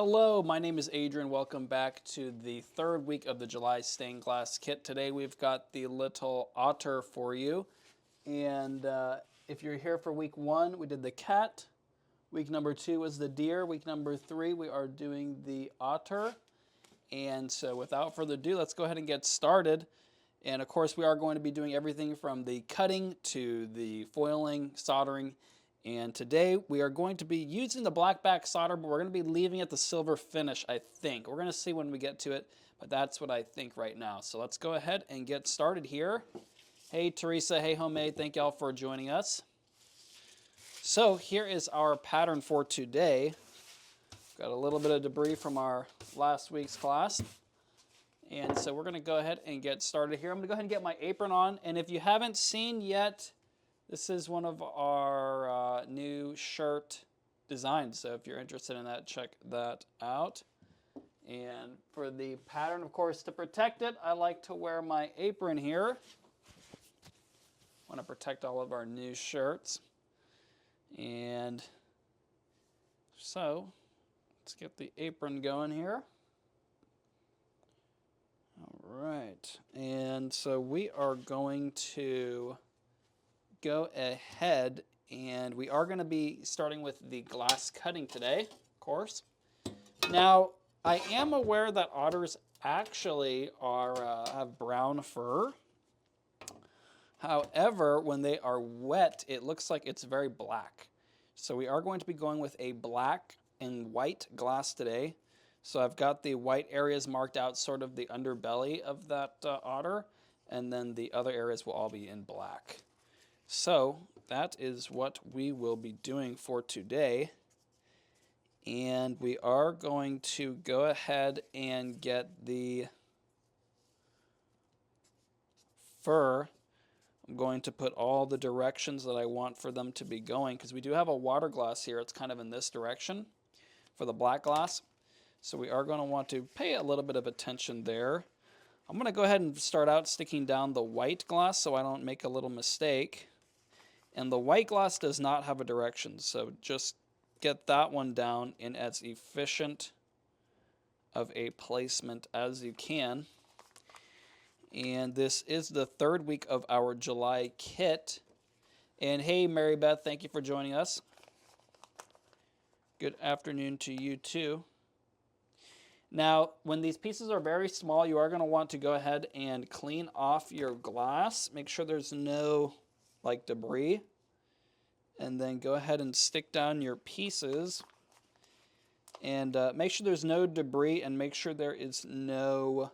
Hello, my name is Adrian. Welcome back to the third week of the July stained glass kit. Today we've got the little otter for you. And if you're here for week one, we did the cat. Week number two was the deer. Week number three, we are doing the otter. And so without further ado, let's go ahead and get started. And of course, we are going to be doing everything from the cutting to the foiling, soldering. And today we are going to be using the black back solder, but we're going to be leaving it the silver finish, I think. We're going to see when we get to it, but that's what I think right now. So let's go ahead and get started here. Hey, Teresa. Hey, Homemade. Thank y'all for joining us. So here is our pattern for today. Got a little bit of debris from our last week's class. And so we're going to go ahead and get started here. I'm going to go ahead and get my apron on. And if you haven't seen yet, this is one of our new shirt designs. So if you're interested in that, check that out. And for the pattern, of course, to protect it, I like to wear my apron here. I want to protect all of our new shirts. And so let's get the apron going here. All right, and so we are going to go ahead and we are going to be starting with the glass cutting today, of course. Now, I am aware that otters actually have brown fur. However, when they are wet, it looks like it's very black. So we are going to be going with a black and white glass today. So I've got the white areas marked out, sort of the underbelly of that otter, and then the other areas will all be in black. So that is what we will be doing for today. And we are going to go ahead and get the fur. I'm going to put all the directions that I want for them to be going, because we do have a water glass here. It's kind of in this direction for the black glass. So we are going to want to pay a little bit of attention there. I'm going to go ahead and start out sticking down the white glass so I don't make a little mistake. And the white glass does not have a direction, so just get that one down in as efficient of a placement as you can. And this is the third week of our July kit. And hey, Mary Beth, thank you for joining us. Good afternoon to you too. Now, when these pieces are very small, you are going to want to go ahead and clean off your glass. Make sure there's no debris. And then go ahead and stick down your pieces. And make sure there's no debris, and make sure there is no,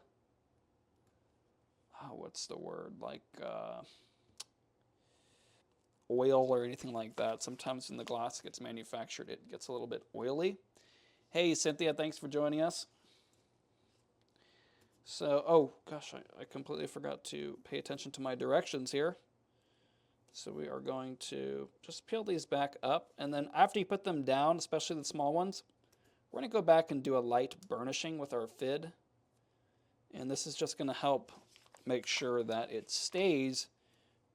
what's the word, oil or anything like that. Sometimes when the glass gets manufactured, it gets a little bit oily. Hey, Cynthia, thanks for joining us. So, oh gosh, I completely forgot to pay attention to my directions here. So we are going to just peel these back up, and then after you put them down, especially the small ones, we're going to go back and do a light burnishing with our fid. And this is just going to help make sure that it stays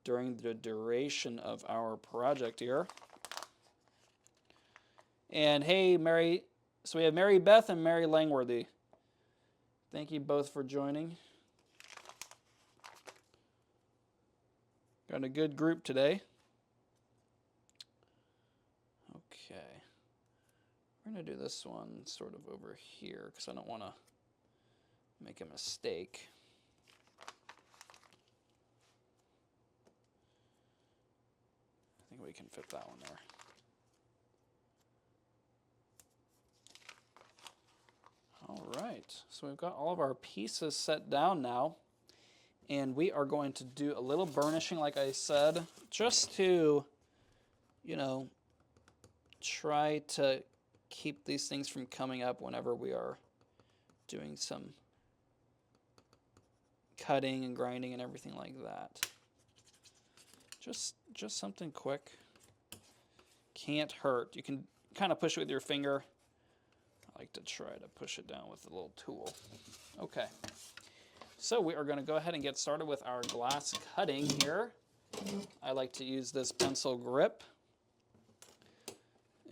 during the duration of our project here. And hey, Mary, so we have Mary Beth and Mary Langworthy. Thank you both for joining. Got a good group today. Okay. We're going to do this one sort of over here because I don't want to make a mistake. I think we can fit that one there. All right, so we've got all of our pieces set down now, and we are going to do a little burnishing, like I said, just to, try to keep these things from coming up whenever we are doing some cutting and grinding and everything like that. Just something quick. Can't hurt. You can kind of push it with your finger. I like to try to push it down with a little tool. Okay. So we are going to go ahead and get started with our glass cutting here. I like to use this pencil grip.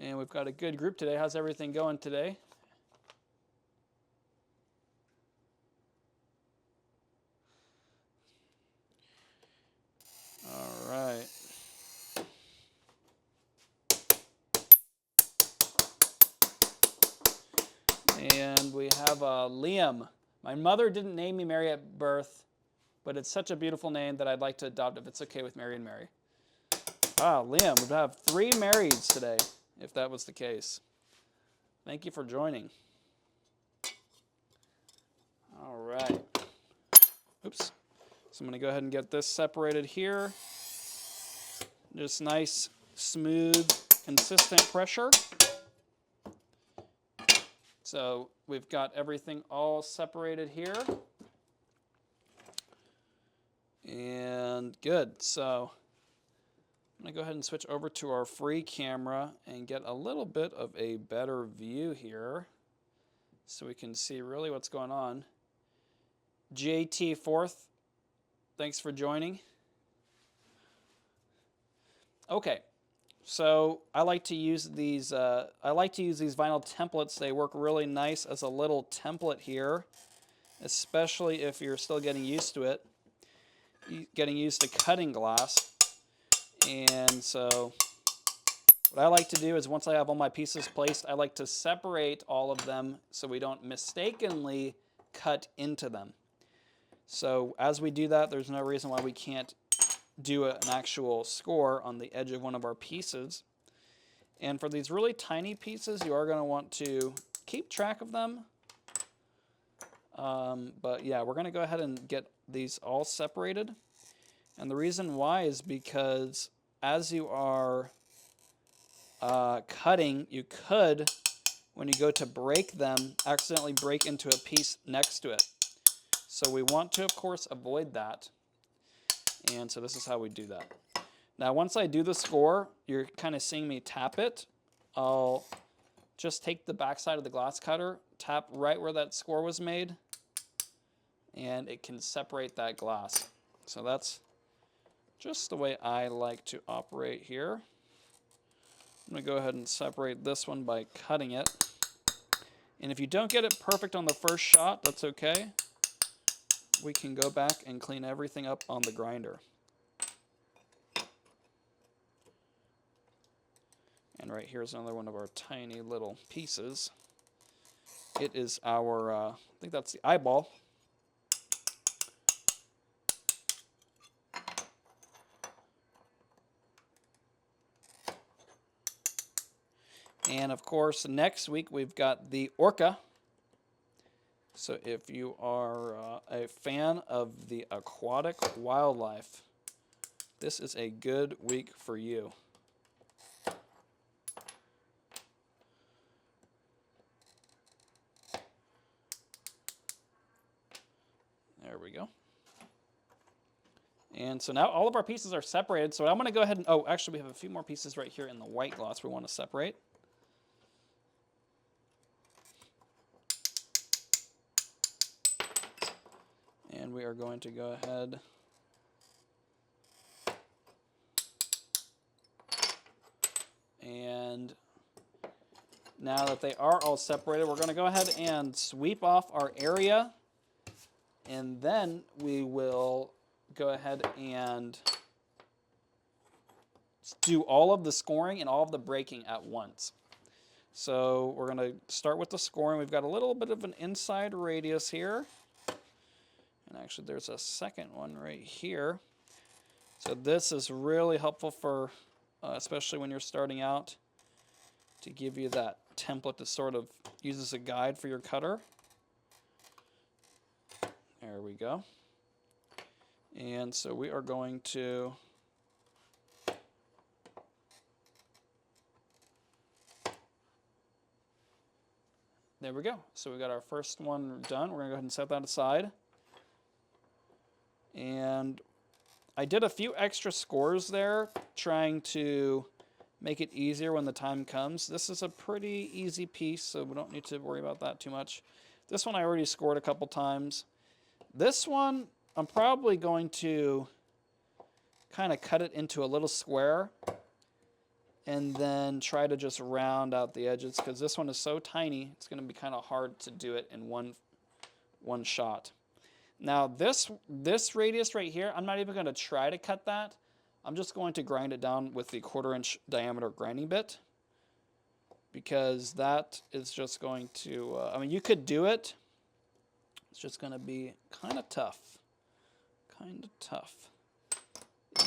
And we've got a good group today. How's everything going today? And we have Liam. My mother didn't name me Mary at birth, but it's such a beautiful name that I'd like to adopt if it's okay with Mary and Mary. Ah, Liam, we'd have 3 Marys today, if that was the case. Thank you for joining. All right. Oops. So I'm going to go ahead and get this separated here. Just nice, smooth, consistent pressure. So we've got everything all separated here. And good. So I'm going to go ahead and switch over to our free camera and get a little bit of a better view here so we can see really what's going on. JT Fourth, thanks for joining. Okay, so I like to use these. vinyl templates. They work really nice as a little template here, especially if you're still getting used to it, getting used to cutting glass. And so what I like to do is once I have all my pieces placed, I like to separate all of them so we don't mistakenly cut into them. So as we do that, there's no reason why we can't do an actual score on the edge of one of our pieces. And for these really tiny pieces, you are going to want to keep track of them. But yeah, we're going to go ahead and get these all separated. And the reason why is because as you are cutting, you could, when you go to break them, accidentally break into a piece next to it. So we want to, of course, avoid that. And so this is how we do that. Now, once I do the score, you're kind of seeing me tap it. I'll just take the back side of the glass cutter, tap right where that score was made, and it can separate that glass. So that's just the way I like to operate here. I'm going to go ahead and separate this one by cutting it. And if you don't get it perfect on the first shot, that's okay. We can go back and clean everything up on the grinder. And right here's another one of our tiny little pieces. It is our, I think that's the eyeball. And of course, next week we've got the orca. So if you are a fan of the aquatic wildlife, this is a good week for you. There we go. And so now all of our pieces are separated. So I'm going to go ahead and, oh, actually we have a few more pieces right here in the white gloss we want to separate. And we are going to go ahead and now that they are all separated, we're going to go ahead and sweep off our area, and then we will go ahead and do all of the scoring and all of the breaking at once. So we're going to start with the scoring. We've got a little bit of an inside radius here. And actually, there's a second one right here. So this is really helpful for, especially when you're starting out, to give you that template to sort of use as a guide for your cutter. There we go. And so we are going to there we go. So we got our first one done. We're going to go ahead and set that aside. And I did a few extra scores there, trying to make it easier when the time comes. This is a pretty easy piece, so we don't need to worry about that too much. This one I already scored a couple times. This one, I'm probably going to kind of cut it into a little square and then try to just round out the edges, because this one is so tiny, it's going to be kind of hard to do it in one shot. Now this radius right here, I'm not even going to try to cut that. I'm just going to grind it down with the 1/4 inch diameter grinding bit, because that is just going to, I mean, you could do it. It's just going to be kind of tough.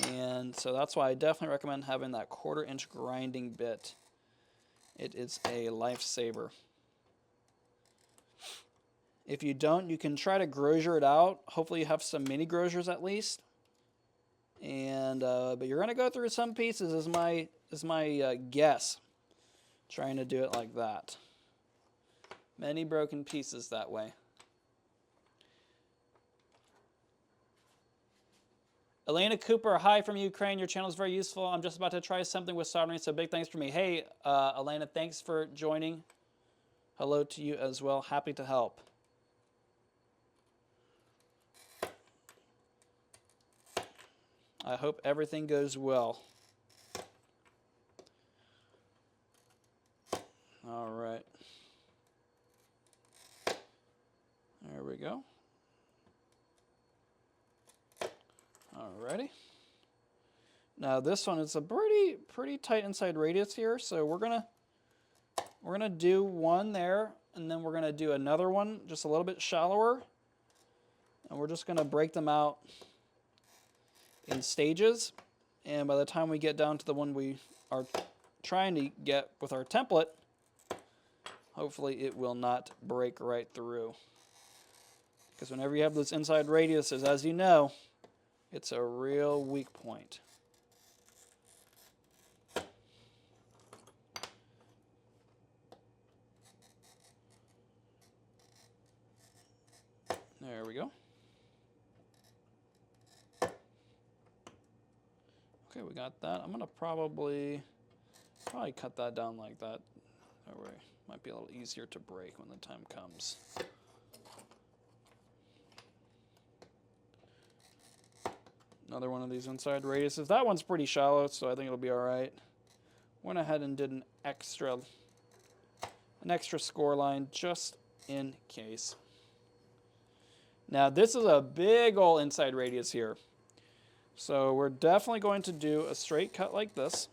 And so that's why I definitely recommend having that 1/4 inch grinding bit. It is a lifesaver. If you don't, you can try to grozier it out. Hopefully you have some mini groziers at least. And but you're going to go through some pieces is my guess. Trying to do it like that. Many broken pieces that way. Elena Cooper, hi from Ukraine. Your channel is very useful. I'm just about to try something with soldering, so big thanks for me. Hey, Elena, thanks for joining. Hello to you as well. Happy to help. I hope everything goes well. All right. There we go. Alrighty. Now this one is a pretty tight inside radius here, so we're gonna do one there, and then we're gonna do another one just a little bit shallower, and we're just gonna break them out in stages. And by the time we get down to the one we are trying to get with our template, hopefully it will not break right through. Because whenever you have those inside radiuses, as you know, it's a real weak point. There we go. Okay, we got that. I'm going to probably cut that down like that. That way it might be a little easier to break when the time comes. Another one of these inside radiuses. That one's pretty shallow, so I think it'll be all right. Went ahead and did an extra score line just in case. Now this is a big old inside radius here. So we're definitely going to do a straight cut like this.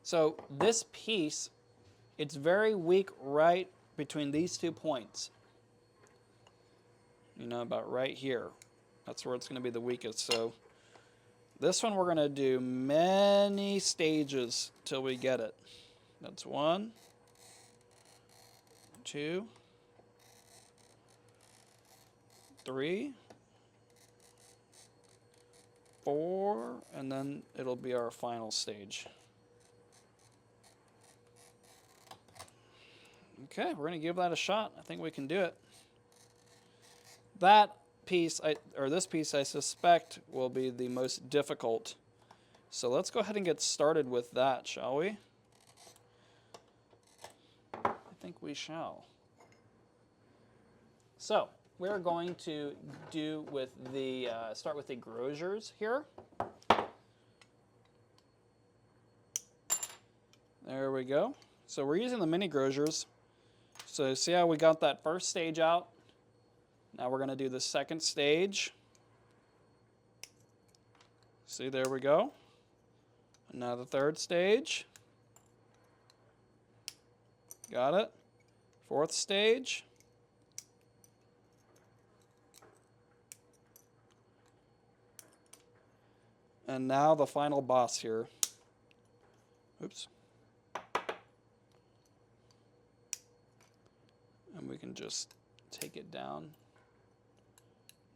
So this piece, it's very weak right between these 2 points. You know, about right here. That's where it's going to be the weakest. So this one we're going to do many stages till we get it. That's 1, 2, 3, 4, and then it'll be our final stage. Okay, we're going to give that a shot. I think we can do it. That piece, this piece, I suspect will be the most difficult. So let's go ahead and get started with that, shall we? I think we shall. So we're going to do with the start with the groziers here. There we go. So we're using the mini groziers. So see how we got that first stage out? Now we're going to do the second stage. See, there we go. And now the third stage. Got it. Fourth stage. And now the final boss here. Oops. And we can just take it down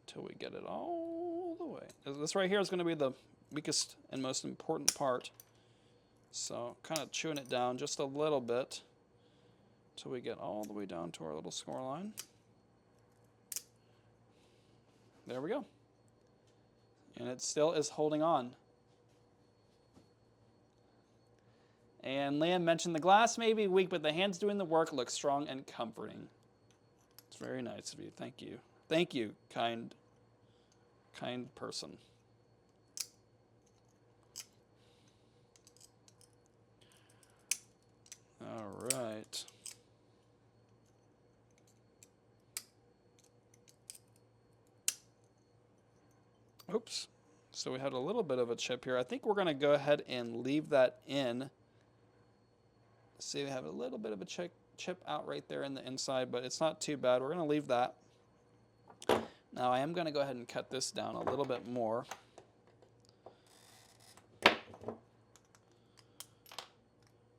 until we get it all the way. This right here is going to be the weakest and most important part. So kind of chewing it down just a little bit until we get all the way down to our little score line. There we go. And it still is holding on. And Liam mentioned the glass may be weak, but the hands doing the work look strong and comforting. It's very nice of you. Thank you. Thank you, kind person. All right. Oops. So we had a little bit of a chip here. I think we're going to go ahead and leave that in See, we have a little bit of a chip out right there in the inside, but it's not too bad. We're going to leave that. Now I am going to go ahead and cut this down a little bit more.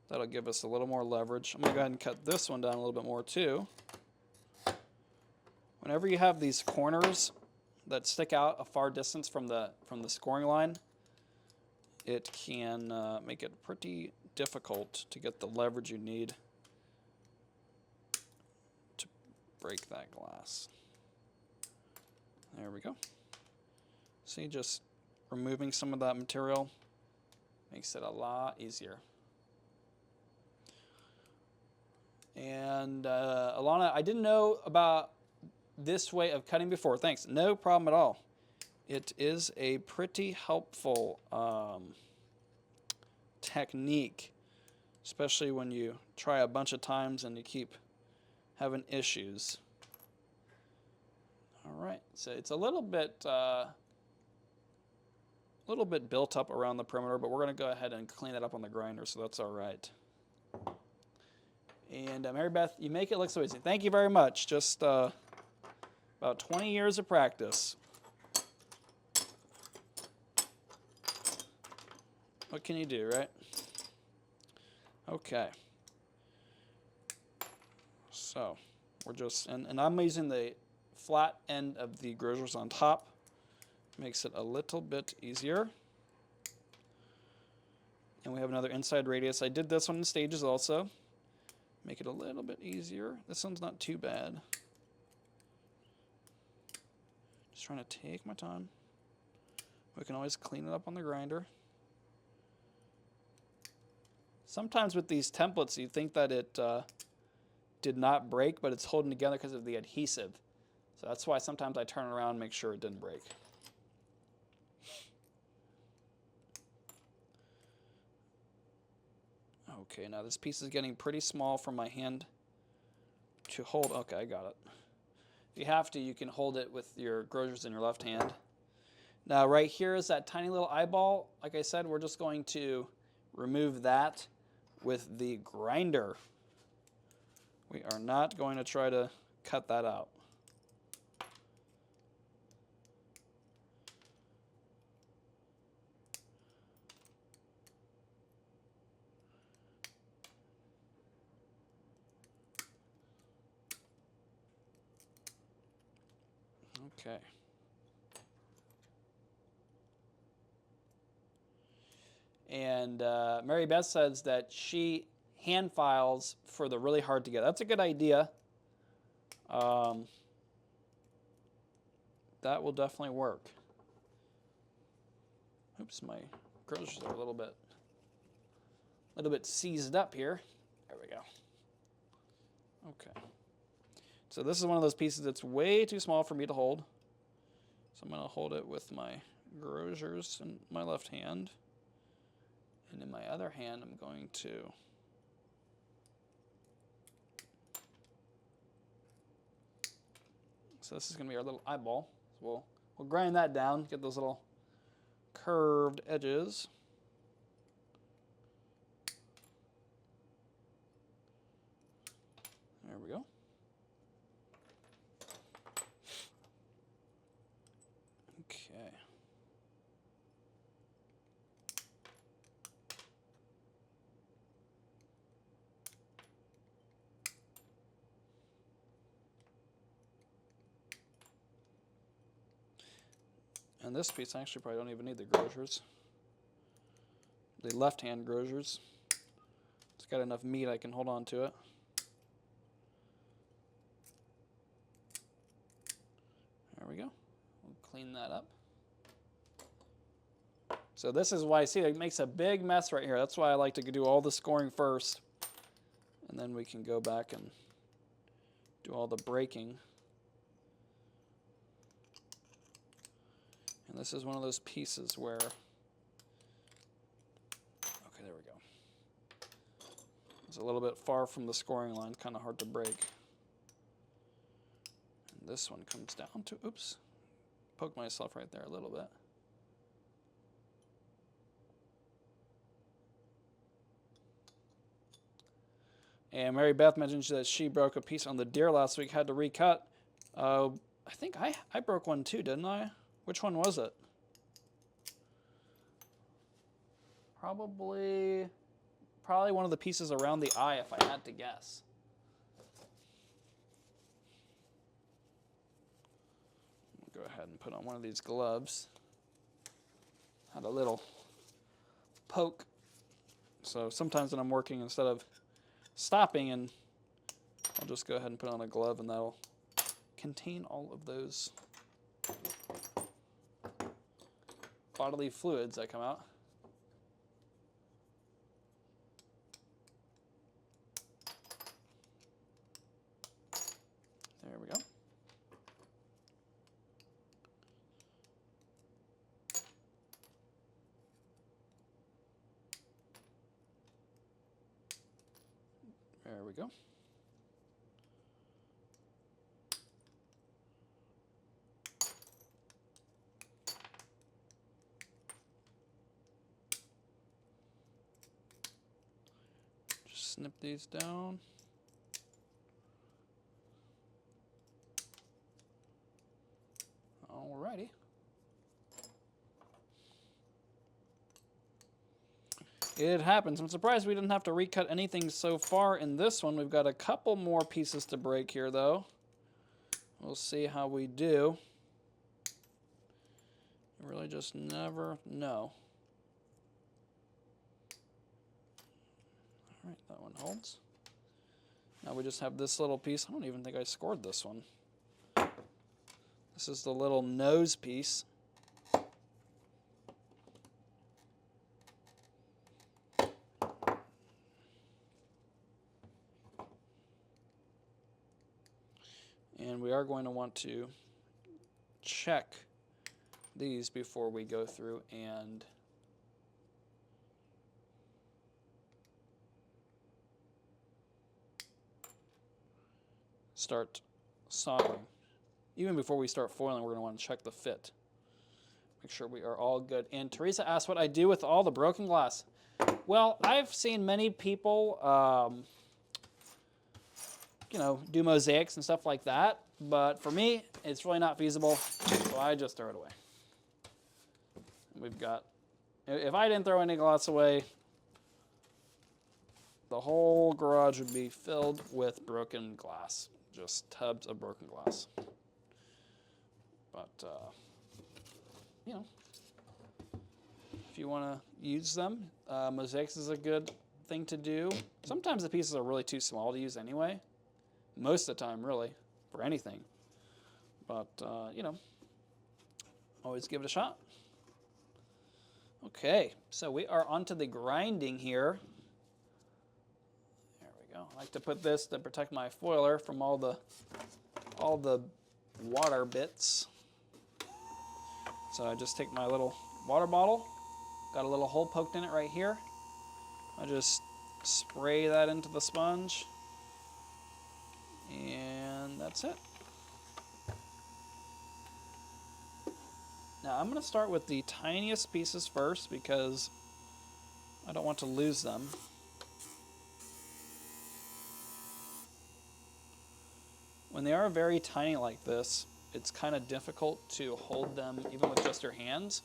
That'll give us a little more leverage. I'm going to go ahead and cut this one down a little bit more too. Whenever you have these corners that stick out a far distance from the scoring line, it can make it pretty difficult to get the leverage you need to break that glass. There we go. See, just removing some of that material makes it a lot easier. And Alana, I didn't know about this way of cutting before. Thanks. No problem at all. It is a pretty helpful technique, especially when you try a bunch of times and you keep having issues. All right, so it's a little bit built up around the perimeter, but we're going to go ahead and clean it up on the grinder, so that's all right. And Mary Beth, you make it look so easy. Thank you very much. Just about 20 years of practice. What can you do, right? Okay. So we're just, and I'm using the flat end of the grozers on top. Makes it a little bit easier. And we have another inside radius. I did this one in stages also. Make it a little bit easier. This one's not too bad. Just trying to take my time. We can always clean it up on the grinder. Sometimes with these templates, you think that it did not break, but it's holding together because of the adhesive. So that's why sometimes I turn it around and make sure it didn't break. Okay, now this piece is getting pretty small for my hand to hold. Okay, I got it. If you have to, you can hold it with your grozers in your left hand. Now right here is that tiny little eyeball. Like I said, we're just going to remove that with the grinder. We are not going to try to cut that out. Okay. And Mary Beth says that she hand files for the really hard to get. That's a good idea. That will definitely work. Oops, my grozers are a little bit seized up here. There we go. Okay. So this is one of those pieces that's way too small for me to hold. So I'm going to hold it with my grozers in my left hand. And in my other hand, I'm going to so this is going to be our little eyeball. So we'll grind that down, get those little curved edges. There we go. Okay. And this piece, I actually probably don't even need the grozers. The left-hand grozers. It's got enough meat I can hold on to it. There we go. We'll clean that up. So this is why, see, it makes a big mess right here. That's why I like to do all the scoring first. And then we can go back and do all the breaking. And this is one of those pieces where, okay, there we go. It's a little bit far from the scoring line, kind of hard to break. And this one comes down to, oops, poke myself right there a little bit. And Mary Beth mentioned that she broke a piece on the deer last week, had to recut. I think I broke one too, didn't I? Which one was it? Probably one of the pieces around the eye, if I had to guess. I'll go ahead and put on one of these gloves. Had a little poke. So sometimes when I'm working, instead of stopping, and I'll just go ahead and put on a glove, and that'll contain all of those bodily fluids that come out. There we go. There we go. Just snip these down. Alrighty. It happens. I'm surprised we didn't have to recut anything so far in this one. We've got a couple more pieces to break here, though. We'll see how we do. You really just never know. All right, that one holds. Now we just have this little piece. I don't even think I scored this one. This is the little nose piece. And we are going to want to check these before we go through and start soldering. Even before we start foiling, we're going to want to check the fit. Make sure we are all good. And Teresa asked what I do with all the broken glass. Well, I've seen many people do mosaics and stuff like that, but for me, it's really not feasible, so I just throw it away. We've got, if I didn't throw any glass away, the whole garage would be filled with broken glass, just tubs of broken glass. But, if you want to use them, mosaics is a good thing to do. Sometimes the pieces are really too small to use anyway. Most of the time, really, for anything. But, always give it a shot. Okay, so we are onto the grinding here. There we go. I like to put this to protect my foiler from all the water bits. So I just take my little water bottle, got a little hole poked in it right here. I just spray that into the sponge, and that's it. Now I'm going to start with the tiniest pieces first because I don't want to lose them. When they are very tiny like this, it's kind of difficult to hold them even with just your hands.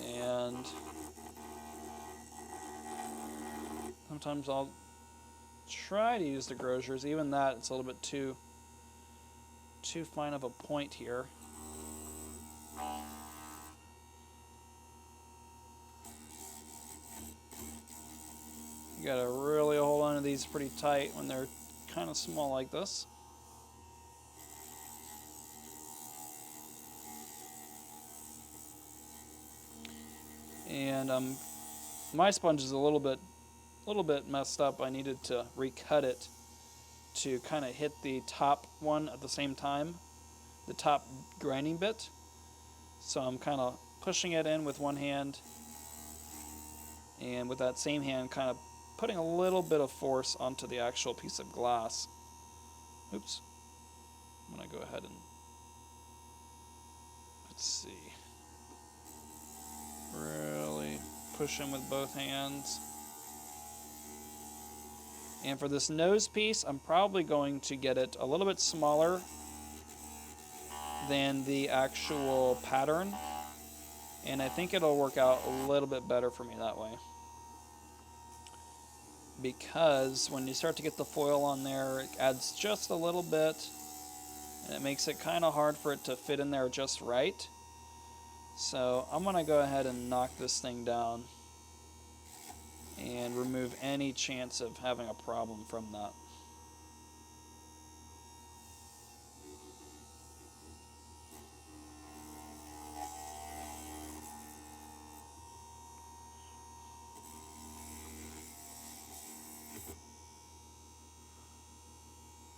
And sometimes I'll try to use the grocers. Even that, it's a little bit too fine of a point here. You gotta really hold on to these pretty tight when they're kind of small like this. And my sponge is a little bit messed up. I needed to recut it to kind of hit the top one at the same time, the top grinding bit. So I'm kind of pushing it in with one hand, and with that same hand kind of putting a little bit of force onto the actual piece of glass. Oops. I'm going to go ahead and, let's see. push in with both hands. And for this nose piece, I'm probably going to get it a little bit smaller than the actual pattern. And I think it'll work out a little bit better for me that way. Because when you start to get the foil on there, it adds just a little bit. And it makes it kind of hard for it to fit in there just right. So I'm going to go ahead and knock this thing down and remove any chance of having a problem from that.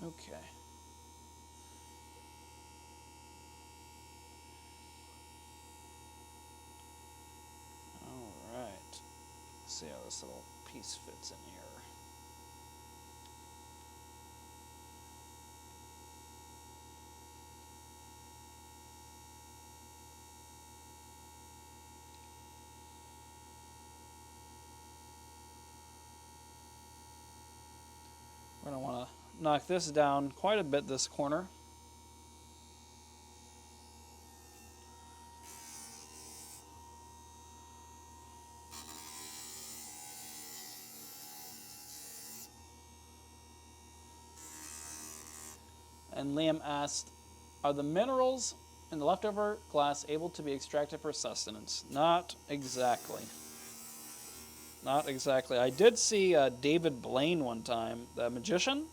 Okay. All right. Let's see how this little piece fits in here. We're going to want to knock this down quite a bit, this corner. And Liam asked, are the minerals in the leftover glass able to be extracted for sustenance? Not exactly. Not exactly. I did see David Blaine one time, the magician.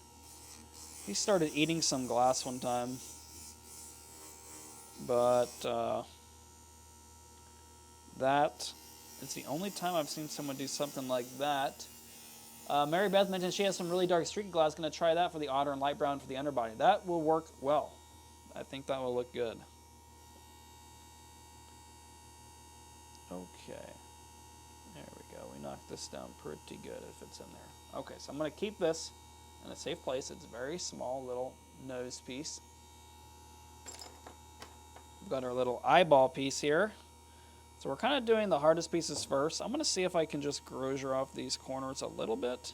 He started eating some glass one time. But that is the only time I've seen someone do something like that. Mary Beth mentioned she has some really dark streaky glass. Going to try that for the otter and light brown for the underbody. That will work well. I think that will look good. Okay. There we go. We knocked this down pretty good if it's in there. Okay, so I'm going to keep this in a safe place. It's a very small little nose piece. We've got our little eyeball piece here. So we're kind of doing the hardest pieces first. I'm going to see if I can just grozier off these corners a little bit.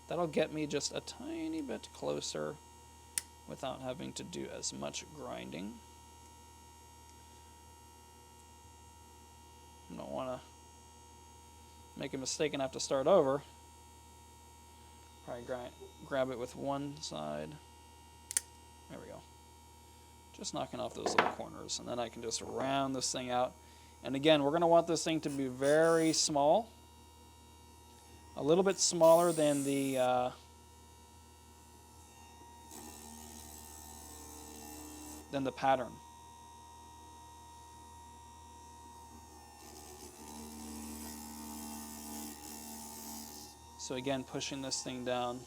That'll get me just a tiny bit closer without having to do as much grinding. I don't want to make a mistake and have to start over. Probably grab it with one side. There we go. Just knocking off those little corners, and then I can just round this thing out. And again, we're going to want this thing to be very small. A little bit smaller than the pattern. So again, pushing this thing down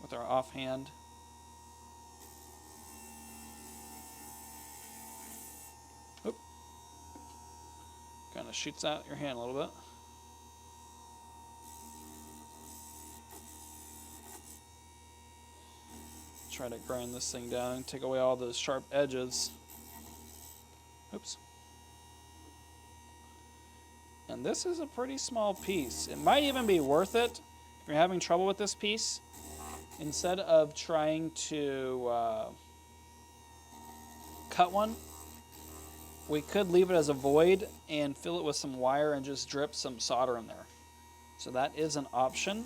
with our offhand. Oop. Kind of shoots out your hand a little bit. Try to grind this thing down and take away all those sharp edges. Oops. And this is a pretty small piece. It might even be worth it if you're having trouble with this piece. Instead of trying to cut one, we could leave it as a void and fill it with some wire and just drip some solder in there. So that is an option.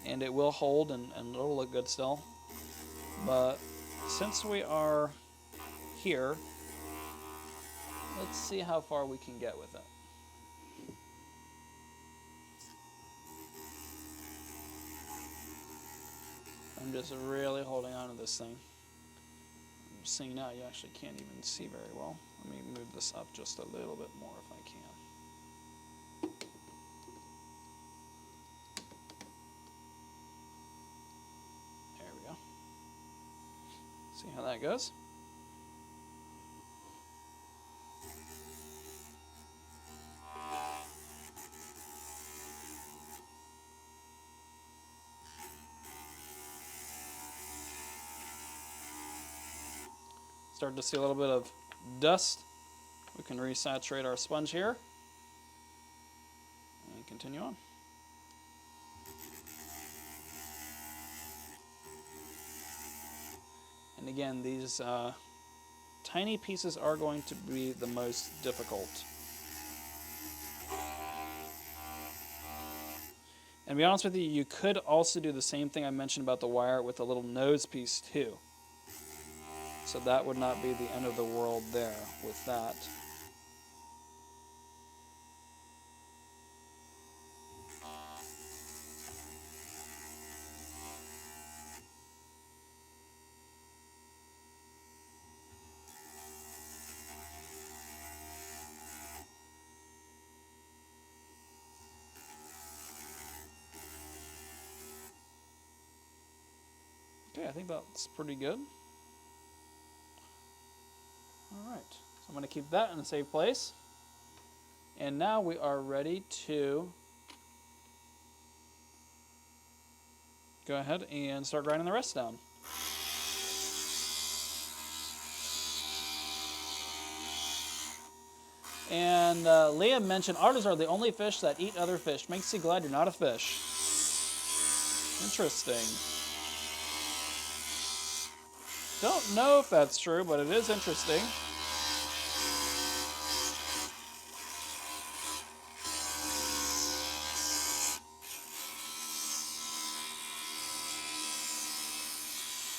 And it will hold and it'll look good still. But since we are here, let's see how far we can get with it. I'm just really holding on to this thing. I'm seeing now you actually can't even see very well. Let me move this up just a little bit more if I can. There we go. See how that goes? start to see a little bit of dust, we can resaturate our sponge here and continue on. And again, these tiny pieces are going to be the most difficult. And to be honest with you, you could also do the same thing I mentioned about the wire with a little nose piece too. So that would not be the end of the world there with that. Okay, I think that's pretty good. Alright, so I'm going to keep that in a safe place. And now we are ready to go ahead and start grinding the rest down. And Liam mentioned otters are the only fish that eat other fish. Makes you glad you're not a fish. Interesting. Don't know if that's true, but it is interesting.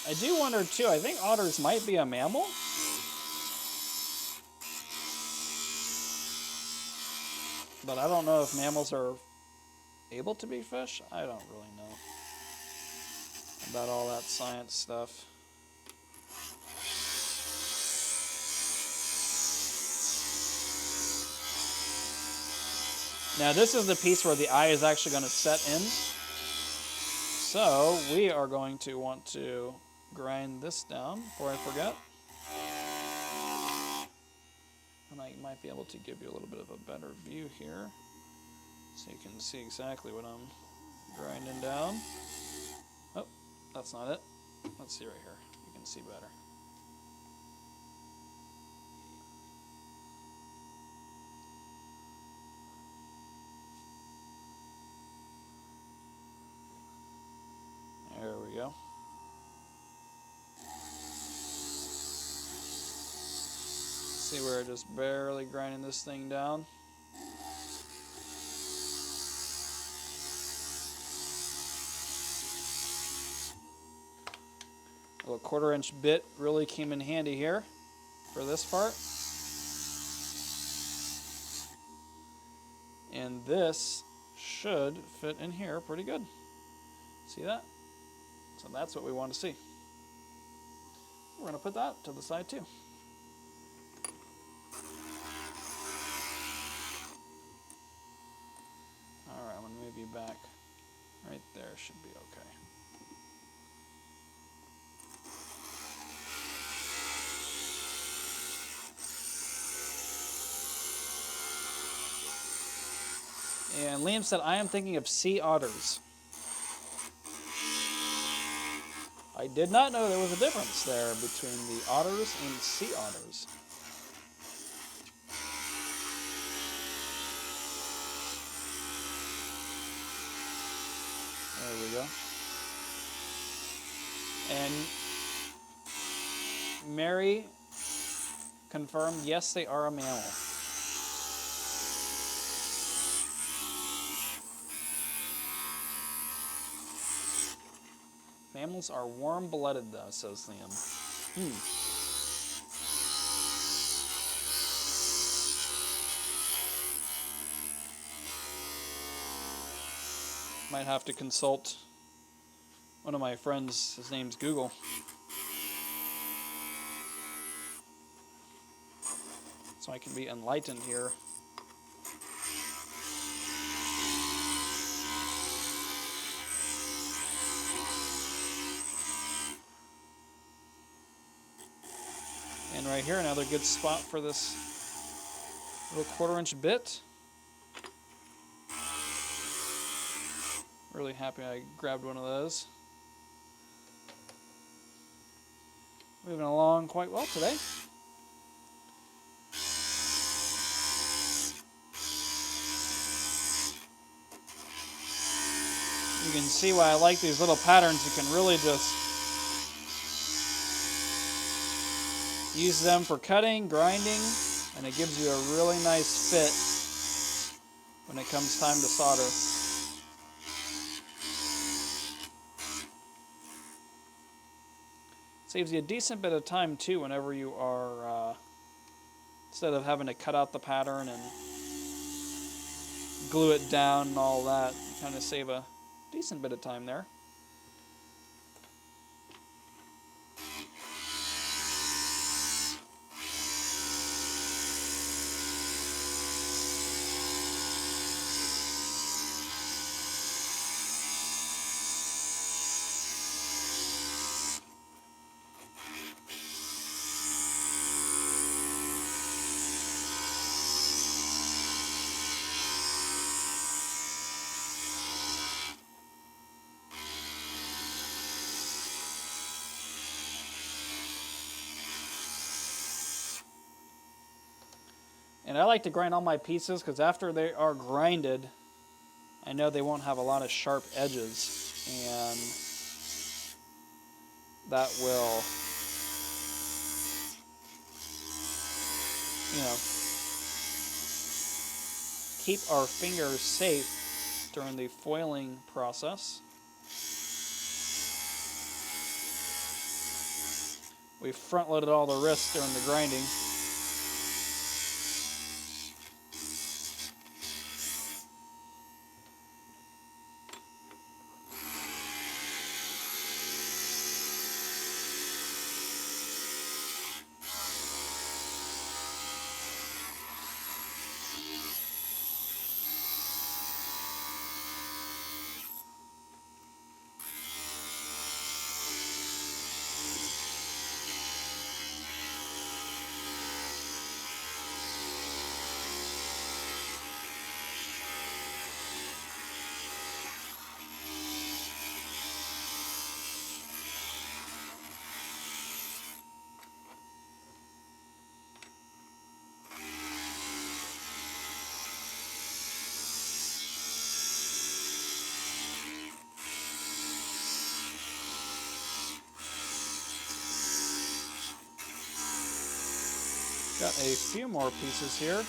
I do wonder too, I think otters might be a mammal. But I don't know if mammals are able to be fish. I don't really know about all that science stuff. Now this is the piece where the eye is actually going to set in. So we are going to want to grind this down before I forget. And I might be able to give you a little bit of a better view here so you can see exactly what I'm grinding down. Oh, that's not it. Let's see right here. You can see better. There we go. See, we're just barely grinding this thing down. A little 1/4-inch bit really came in handy here for this part. And this should fit in here pretty good. See that? So that's what we want to see. We're going to put that to the side too. Alright, I'm going to move you back. Right there should be okay. And Liam said, I am thinking of sea otters. I did not know there was a difference there between the otters and sea otters. There we go. And Mary confirmed, yes, they are a mammal. Mammals are warm-blooded, though, says Liam. Might have to consult one of my friends. His name's Google. So I can be enlightened here. And right here, another good spot for this little 1/4-inch bit. Really happy I grabbed one of those. Moving along quite well today. You can see why I like these little patterns. You can really just use them for cutting, grinding, and it gives you a really nice fit when it comes time to solder. Saves you a decent bit of time too whenever you are, instead of having to cut out the pattern and glue it down and all that, you kind of save a decent bit of time there. And I like to grind all my pieces because after they are grinded, I know they won't have a lot of sharp edges, and that will, you know, keep our fingers safe during the foiling process. We front loaded all the wrists during the grinding. Got a few more pieces here.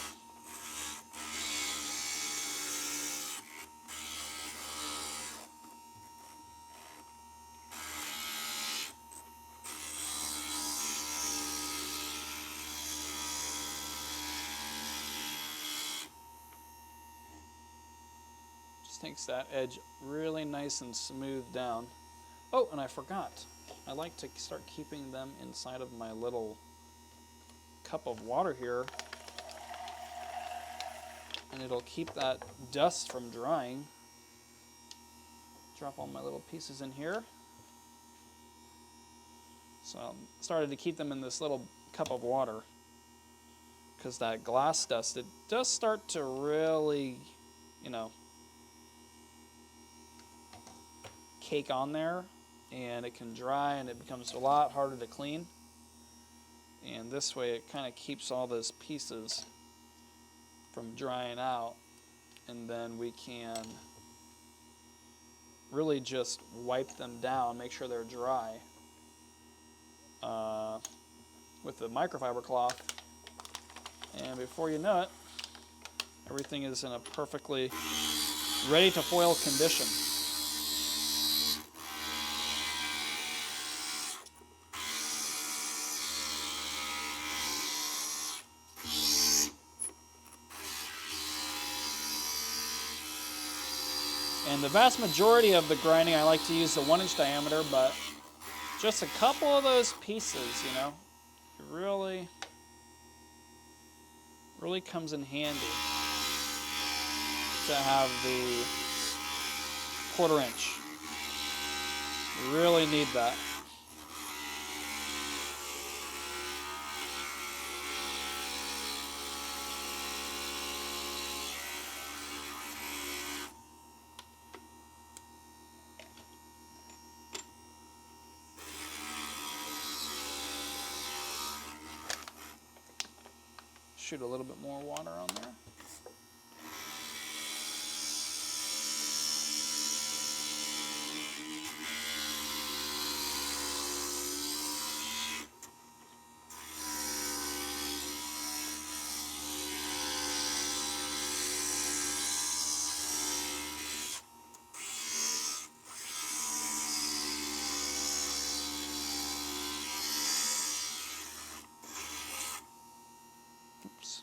Just makes that edge really nice and smooth down. Oh, and I forgot. I like to start keeping them inside of my little cup of water here, and it'll keep that dust from drying. Drop all my little pieces in here. So I started to keep them in this little cup of water because that glass dust, it does start to really, you know, cake on there, and it can dry and it becomes a lot harder to clean. And this way it kind of keeps all those pieces from drying out, and then we can really just wipe them down, make sure they're dry with the microfiber cloth, and before you know it, everything is in a perfectly ready to foil condition. And the vast majority of the grinding, I like to use the 1-inch diameter, but just a couple of those pieces, you know, really comes in handy to have the 1/4 inch. You really need that. shoot a little bit more water on there. Oops.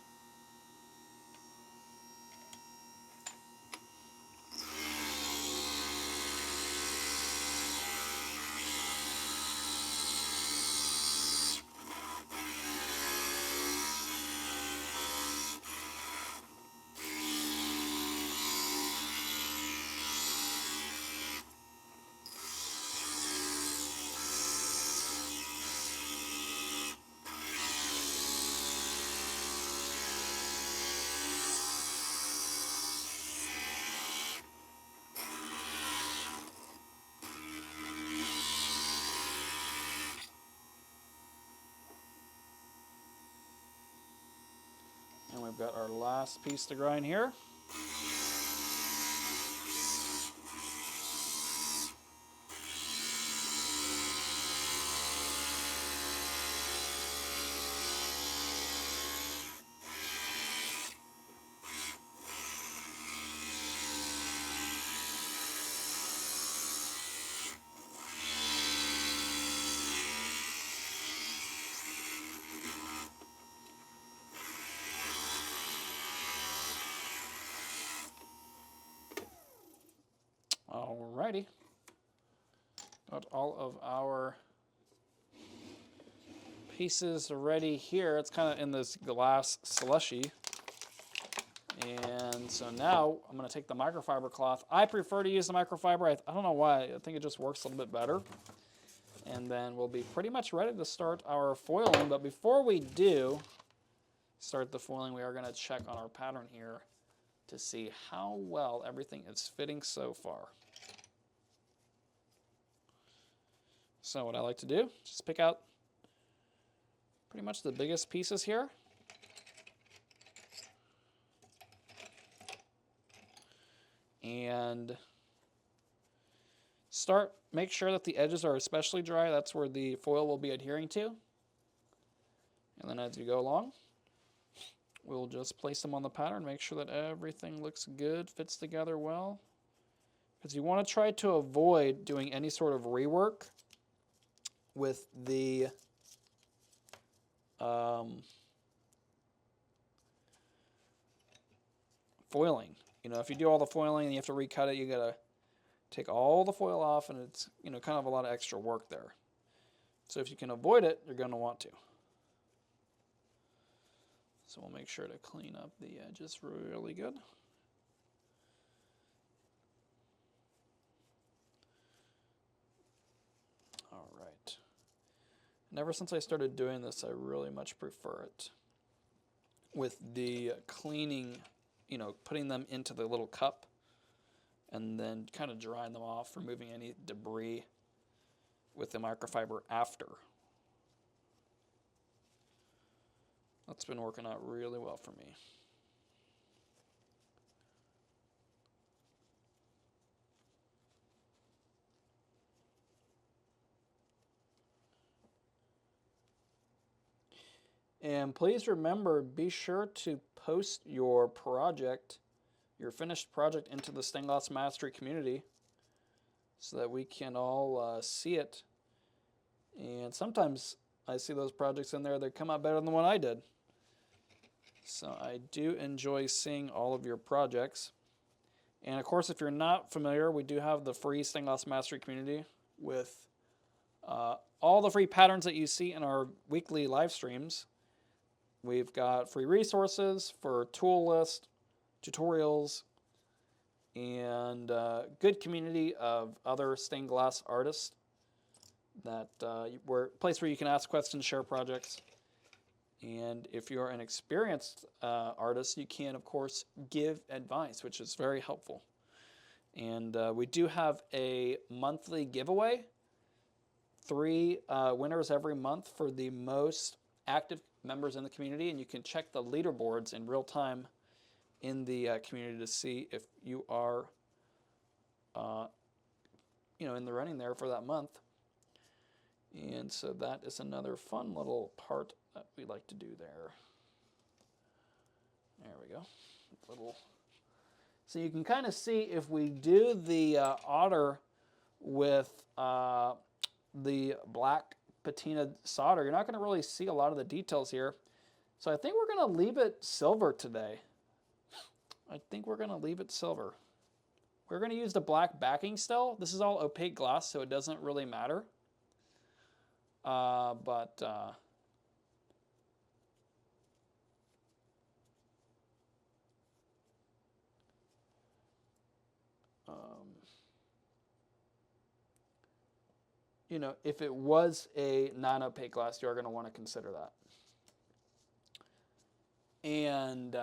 And we've got our last piece to grind here. Alrighty. Got all of our pieces ready here. It's kind of in this glass slushy. And so now I'm going to take the microfiber cloth. I prefer to use the microfiber. I don't know why. I think it just works a little bit better. And then we'll be pretty much ready to start our foiling. But before we do start the foiling, we are going to check on our pattern here to see how well everything is fitting so far. So what I like to do, just pick out pretty much the biggest pieces here. And make sure that the edges are especially dry. That's where the foil will be adhering to. And then as you go along, we'll just place them on the pattern, make sure that everything looks good, fits together well. Because you want to try to avoid doing any sort of rework with the foiling. You know, if you do all the foiling and you have to recut it, you gotta take all the foil off, and it's, you know, kind of a lot of extra work there. So if you can avoid it, you're gonna want to. So we'll make sure to clean up the edges really good. All right. And ever since I started doing this, I really much prefer it. With the cleaning, you know, putting them into the little cup and then kind of drying them off, removing any debris with the microfiber after. That's been working out really well for me. And please remember, be sure to post your project, your finished project, into the Stained Glass Mastery community so that we can all see it. And sometimes I see those projects in there that come out better than the one I did. So I do enjoy seeing all of your projects. And of course, if you're not familiar, we do have the free Stained Glass Mastery community with all the free patterns that you see in our weekly live streams. We've got free resources for tool list, tutorials, and a good community of other stained glass artists. That place where you can ask questions, share projects. And if you're an experienced artist, you can, of course, give advice, which is very helpful. And we do have a monthly giveaway. 3 winners every month for the most active members in the community, and you can check the leaderboards in real time in the community to see if you are, in the running there for that month. And so that is another fun little part that we like to do there. There we go. So you can kind of see if we do the otter with the black patina solder, you're not going to really see a lot of the details here. So I think we're going to leave it silver today. We're going to use the black backing still. This is all opaque glass, so it doesn't really matter. If it was a non-opaque glass, you're going to want to consider that. And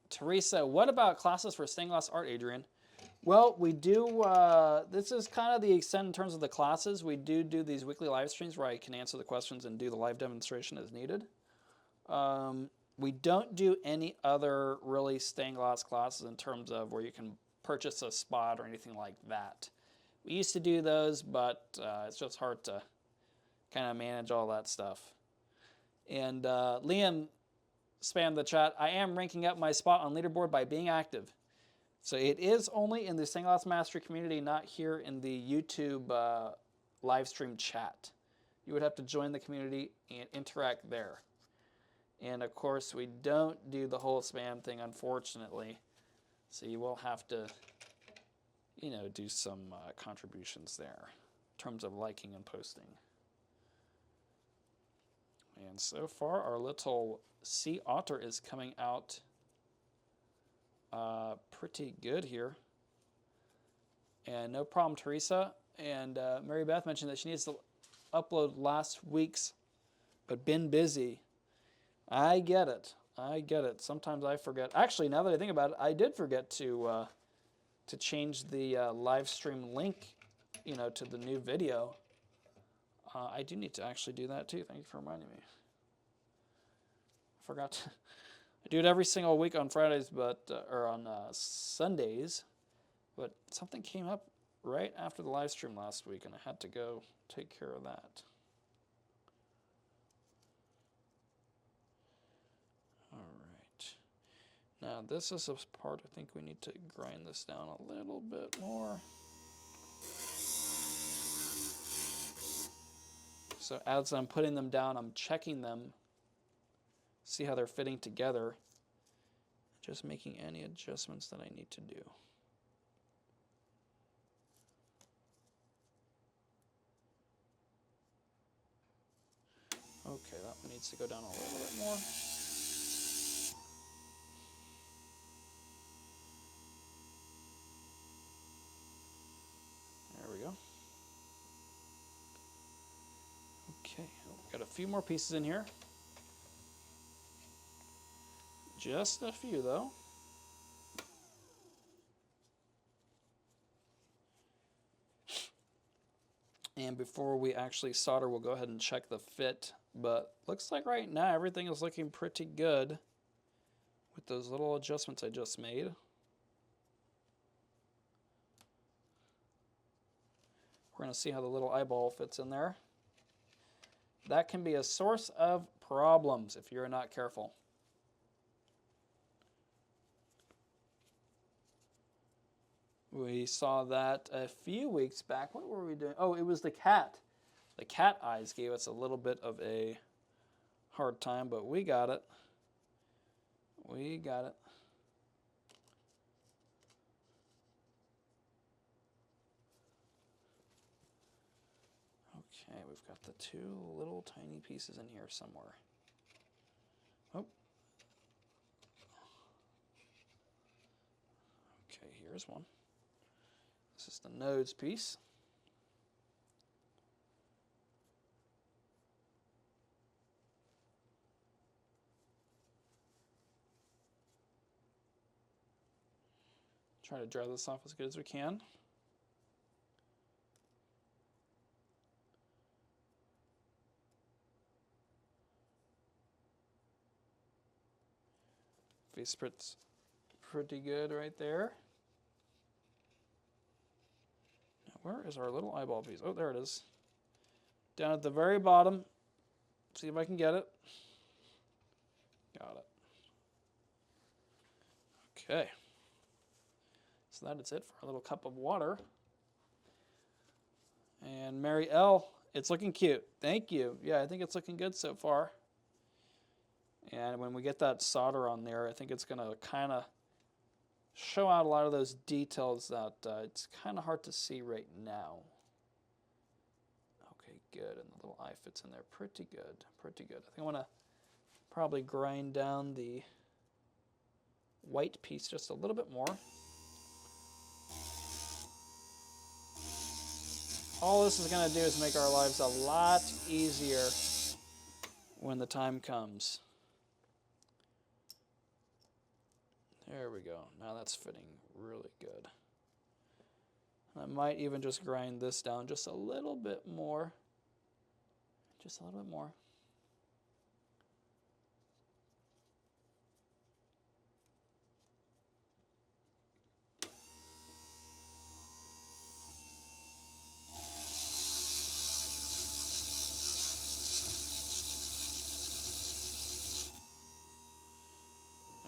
Teresa, what about classes for stained glass art, Adrian? Well, we do, this is kind of the extent in terms of the classes. We do these weekly live streams where I can answer the questions and do the live demonstration as needed. We don't do any other really stained glass classes in terms of where you can purchase a spot or anything like that. We used to do those, but it's just hard to kind of manage all that stuff. And Liam spammed the chat. I am ranking up my spot on leaderboard by being active. So it is only in the Stained Glass Mastery community, not here in the YouTube live stream chat. You would have to join the community and interact there. And of course, we don't do the whole spam thing, unfortunately. So you will have to, do some contributions there in terms of liking and posting. And so far, our little sea otter is coming out pretty good here. And no problem, Teresa. And Mary Beth mentioned that she needs to upload last week's, but been busy. I get it. Sometimes I forget. Actually, now that I think about it, I did forget to change the live stream link, to the new video. I do need to actually do that too. Thank you for reminding me. I forgot. I do it every single week on Fridays, or on Sundays. But something came up right after the live stream last week, and I had to go take care of that. All right. Now this is a part I think we need to grind this down a little bit more. So as I'm putting them down, I'm checking them, see how they're fitting together, just making any adjustments that I need to do. Okay, that one needs to go down a little bit more. There we go. Okay, got a few more pieces in here. Just a few, though. And before we actually solder, we'll go ahead and check the fit. But looks like right now everything is looking pretty good with those little adjustments I just made. We're going to see how the little eyeball fits in there. That can be a source of problems if you're not careful. We saw that a few weeks back. What were we doing? Oh, it was the cat. The cat eyes gave us a little bit of a hard time, but we got it. We got it. Okay, we've got the two little tiny pieces in here somewhere. Oh. Okay, here's one. This is the nose piece. Try to dry this off as good as we can. Tastes pretty good right there. Now, where is our little eyeball piece? Oh, there it is. Down at the very bottom. See if I can get it. Got it. Okay. So that is it for our little cup of water. And Mary L., it's looking cute. Thank you. Yeah, I think it's looking good so far. And when we get that solder on there, I think it's going to kind of show out a lot of those details that it's kind of hard to see right now. Okay, good. And the little eye fits in there pretty good. Pretty good. I think I want to probably grind down the white piece just a little bit more. All this is going to do is make our lives a lot easier when the time comes. There we go. Now that's fitting really good. I might even just grind this down just a little bit more. Just a little bit more.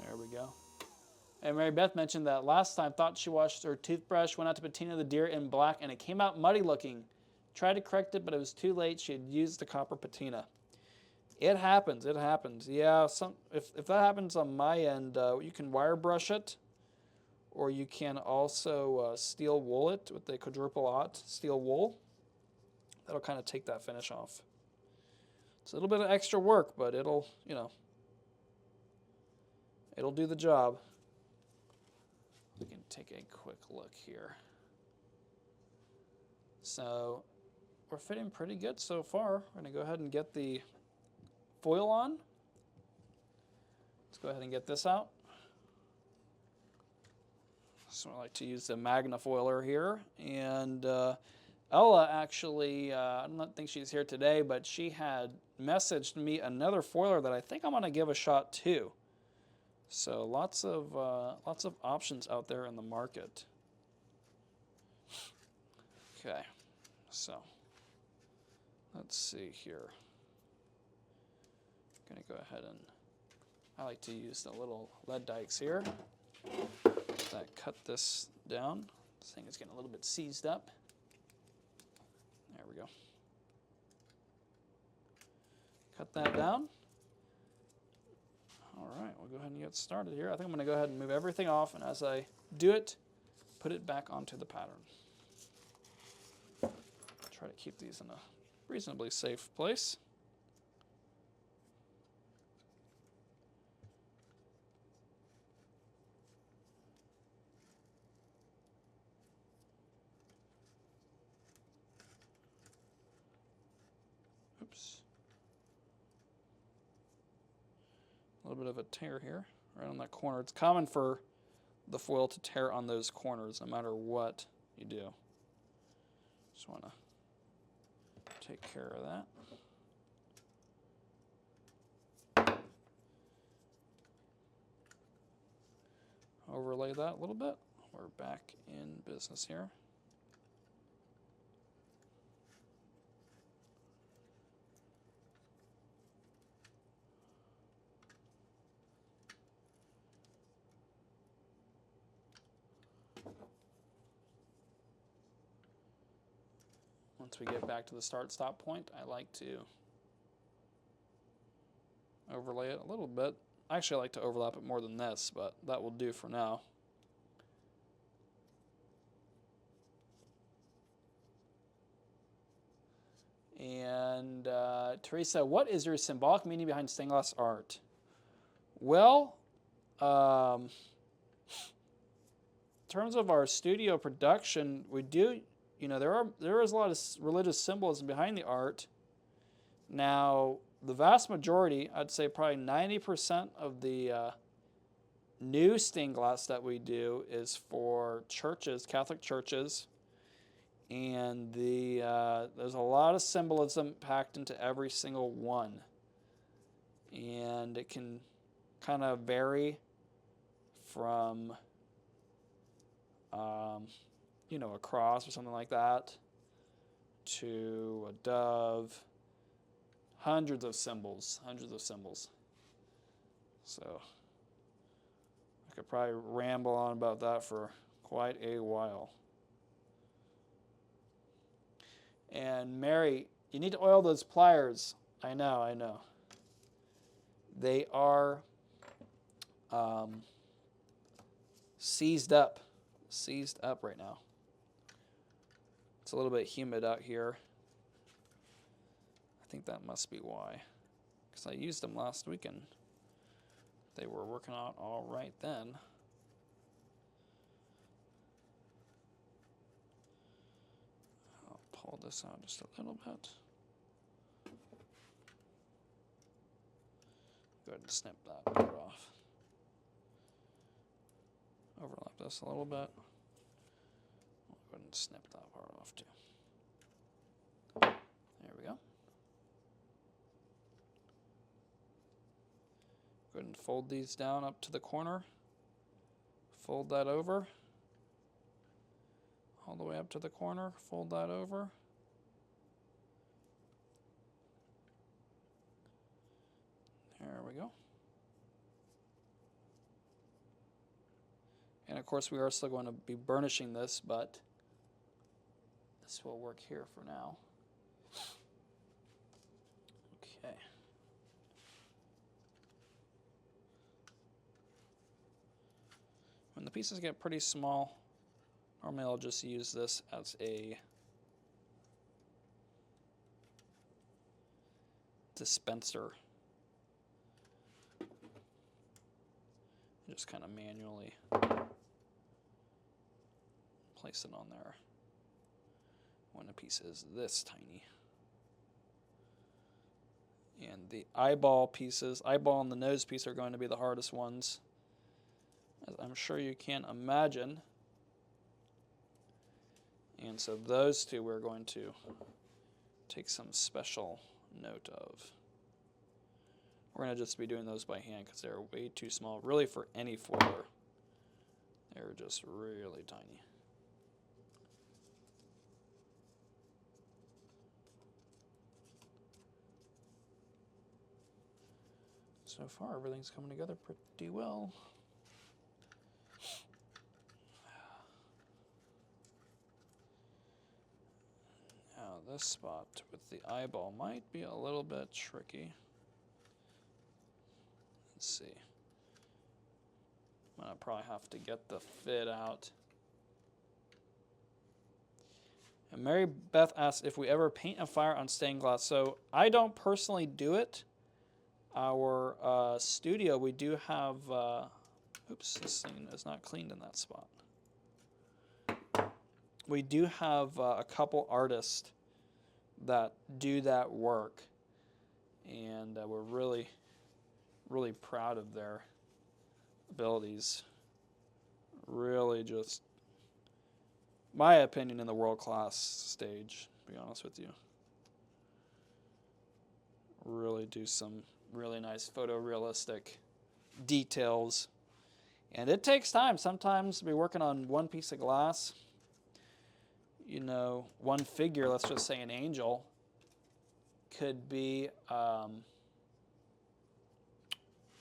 There we go. And Mary Beth mentioned that last time, thought she washed her toothbrush, went out to patina the deer in black, and it came out muddy looking. Tried to correct it, but it was too late. She had used the copper patina. It happens. It happens. Yeah, if that happens on my end, you can wire brush it, or you can also steel wool it with the quadruple aught steel wool. That'll kind of take that finish off. It's a little bit of extra work, but it'll, it'll do the job. We can take a quick look here. So we're fitting pretty good so far. We're going to go ahead and get the foil on. Let's go ahead and get this out. So I like to use the magnifoiler here. And Ella actually, I don't think she's here today, but she had messaged me another foiler that I think I'm going to give a shot to. So lots of options out there in the market. Okay, so let's see here. I'm gonna go ahead and I like to use the little lead dikes here. That cut this down. This thing is getting a little bit seized up. There we go. Cut that down. All right, we'll go ahead and get started here. I think I'm going to go ahead and move everything off, and as I do it, put it back onto the pattern. Try to keep these in a reasonably safe place. Oops. A little bit of a tear here, right on that corner. It's common for the foil to tear on those corners no matter what you do. Just want to take care of that. Overlay that a little bit. We're back in business here. Once we get back to the start-stop point, I like to overlay it a little bit. Actually, I like to overlap it more than this, but that will do for now. And Teresa, what is your symbolic meaning behind stained glass art? Well, in terms of our studio production, we do, there is a lot of religious symbolism behind the art. Now, the vast majority, I'd say probably 90% of the new stained glass that we do is for churches, Catholic churches. And there's a lot of symbolism packed into every single one. And it can kind of vary from, you know, a cross or something like that, to a dove. Hundreds of symbols, hundreds of symbols. So I could probably ramble on about that for quite a while. And Mary, you need to oil those pliers. I know. They are seized up right now. It's a little bit humid out here. I think that must be why, because I used them last week and they were working out all right then. I'll pull this out just a little bit. Go ahead and snip that part off. Overlap this a little bit. I'll go ahead and snip that part off too. There we go. Go ahead and fold these down up to the corner. Fold that over. All the way up to the corner. Fold that over. There we go. And of course we are still going to be burnishing this, but this will work here for now. Okay. When the pieces get pretty small, normally I'll just use this as a dispenser. Just kind of manually place it on there when a piece is this tiny. And the eyeball pieces, eyeball and the nose piece, are going to be the hardest ones, as I'm sure you can imagine. And so those two we're going to take some special note of. We're going to just be doing those by hand because they're way too small, really, for any foiler. They're just really tiny. So far, everything's coming together pretty well. Now, this spot with the eyeball might be a little bit tricky. Let's see. I'm going to probably have to get the fit out. And Mary Beth asks if we ever paint a fire on stained glass. So I don't personally do it. Our studio, we do have, oops, this thing is not cleaned in that spot. We do have a couple artists that do that work. And we're really proud of their abilities. Really just, my opinion, in the world-class stage, to be honest with you. Really do some really nice photorealistic details. And it takes time. Sometimes we're working on one piece of glass, you know, one figure, let's just say an angel, could be,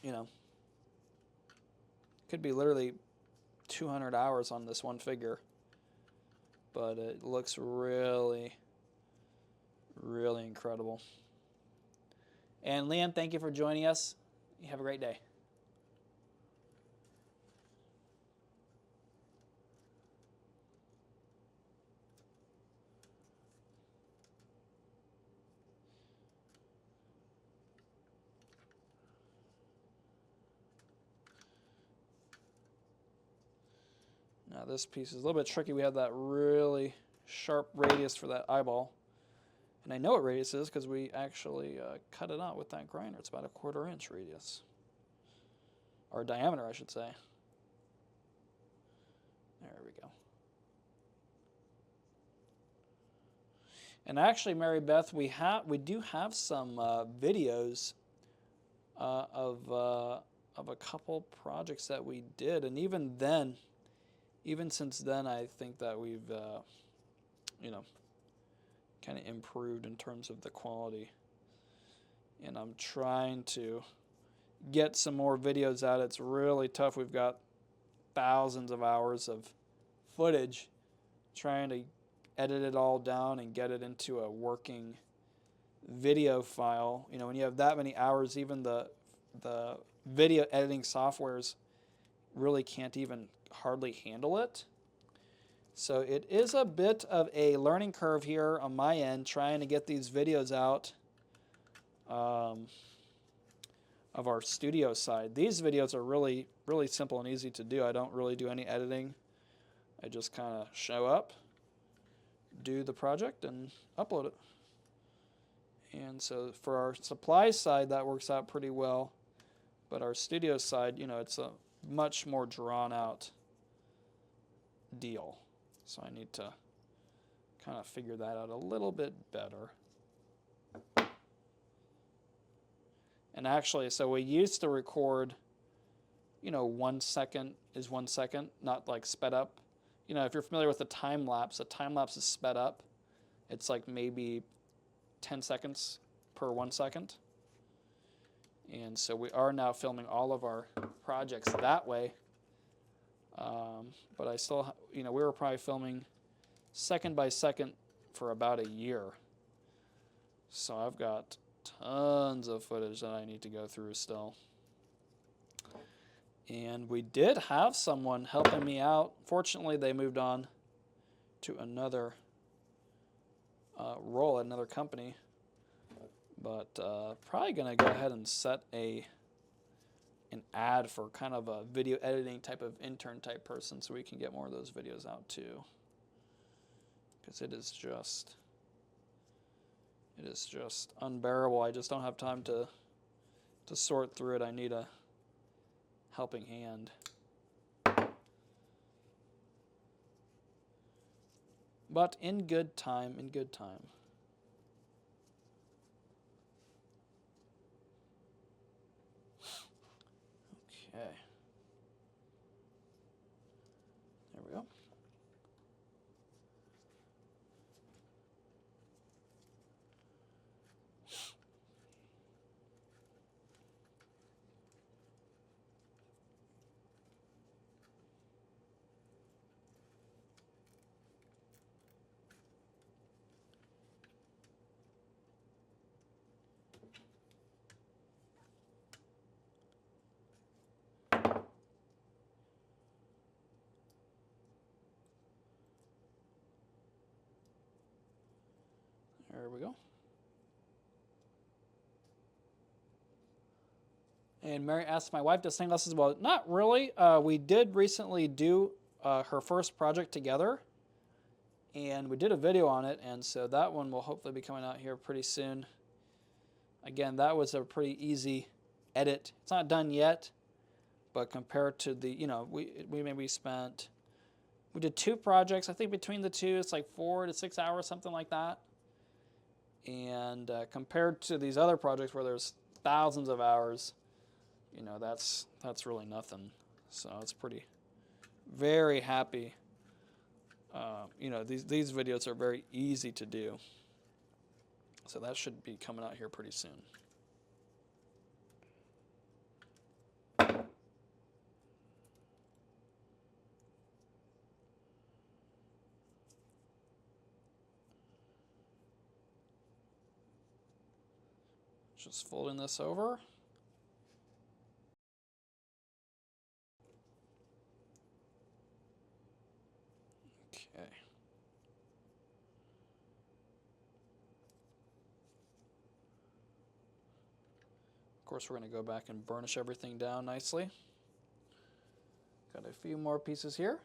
you know, could be literally 200 hours on this one figure. But it looks really, really incredible. And Liam, thank you for joining us. You have a great day. Now this piece is a little bit tricky. We have that really sharp radius for that eyeball. And I know what radius is because we actually cut it out with that grinder. It's about a 1/4 inch radius. Or diameter, I should say. There we go. And actually, Mary Beth, we do have some videos of of a couple projects that we did, and even then, even since then, I think that we've, you know, kind of improved in terms of the quality. And I'm trying to get some more videos out. It's really tough. We've got thousands of hours of footage, trying to edit it all down and get it into a working video file. You know, when you have that many hours, even the video editing softwares really can't even hardly handle it. So it is a bit of a learning curve here on my end, trying to get these videos out of our studio side. These videos are really, really simple and easy to do. I don't really do any editing. I just kind of show up, do the project, and upload it. And so for our supply side, that works out pretty well. But our studio side, you know, it's a much more drawn out deal. So I need to kind of figure that out a little bit better. And actually, so we used to record, you know, 1 second is 1 second, not like sped up. You know, if you're familiar with a time lapse is sped up. It's like maybe 10 seconds per 1 second. And so we are now filming all of our projects that way. But I still, you know, we were probably filming second by second for about a year. So I've got tons of footage that I need to go through still. And we did have someone helping me out. Fortunately, they moved on to another role at another company. But probably going to go ahead and set an ad for kind of a video editing type of intern type person so we can get more of those videos out too. Because it is just unbearable. I just don't have time to sort through it. I need a helping hand. But in good time, Okay. There we go. There we go. And Mary asked, my wife does sunglasses as well. Not really. We did recently do her first project together, and we did a video on it, and so that one will hopefully be coming out here pretty soon. Again, that was a pretty easy edit. It's not done yet, but compared to the, you know, we did 2 projects. I think between the two, it's like 4 to 6 hours, something like that. And compared to these other projects where there's thousands of hours, you know, that's really nothing. So it's very happy. You know, these videos are very easy to do. So that should be coming out here pretty soon. Just folding this over. Okay. Of course, we're going to go back and burnish everything down nicely. Got a few more pieces here.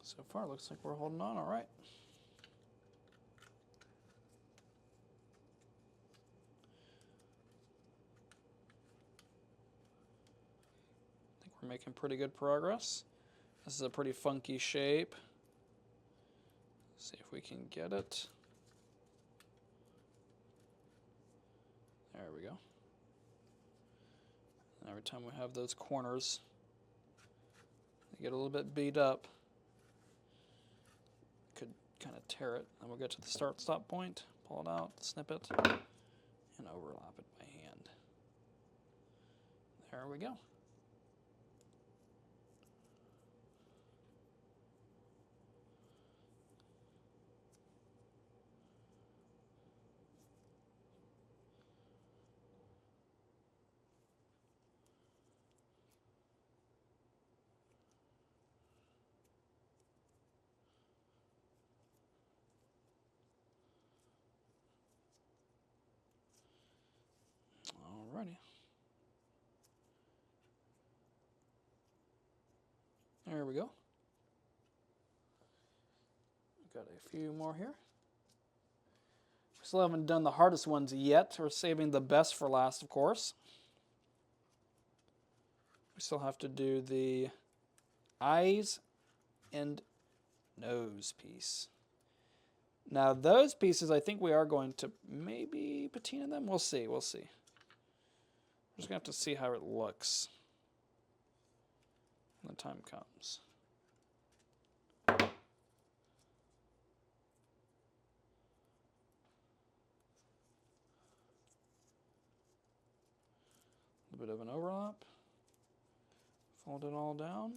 So far, it looks like we're holding on all right. I think we're making pretty good progress. This is a pretty funky shape. See if we can get it. There we go. Every time we have those corners, they get a little bit beat up. Could kind of tear it. Then we'll get to the start-stop point, pull it out, snip it, and overlap it by hand. There we go. Alrighty. There we go. Got a few more here. We still haven't done the hardest ones yet. We're saving the best for last, of course. We still have to do the eyes and nose piece. Now those pieces, I think we are going to maybe patina them. We'll see. We'll see. We're just going to have to see how it looks when the time comes. A bit of an overlap. Fold it all down.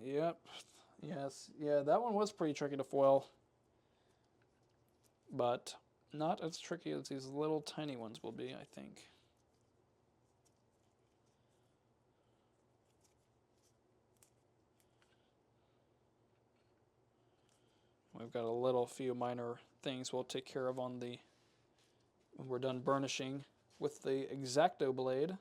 Yep. Yes. Yeah, that one was pretty tricky to foil. But not as tricky as these little tiny ones will be, I think. We've got a little few minor things we'll take care of on the when we're done burnishing with the X-Acto blade.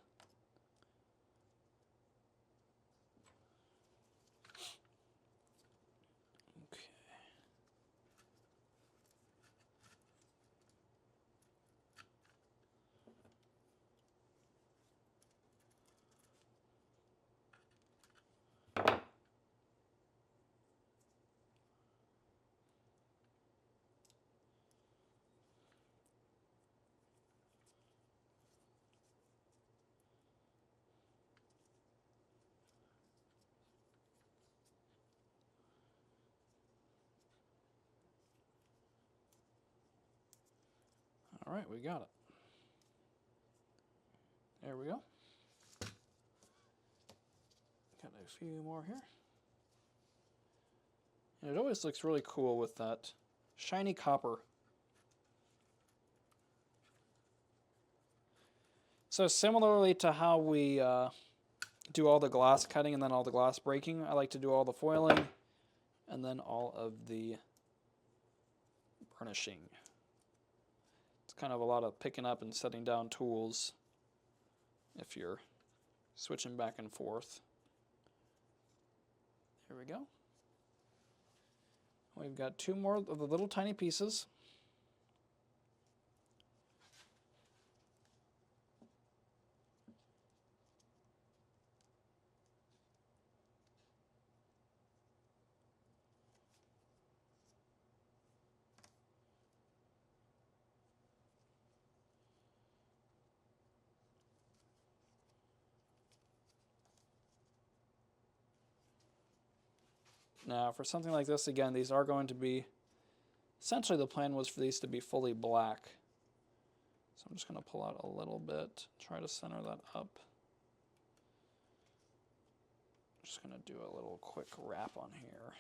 Okay. All right, we got it. There we go. Got a few more here. And it always looks really cool with that shiny copper. So similarly to how we do all the glass cutting and then all the glass breaking, I like to do all the foiling and then all of the burnishing. It's kind of a lot of picking up and setting down tools if you're switching back and forth. Here we go. We've got two more of the little tiny pieces. Now, for something like this, again, these are going to be, essentially the plan was for these to be fully black. So I'm just going to pull out a little bit, try to center that up. Just going to do a little quick wrap on here.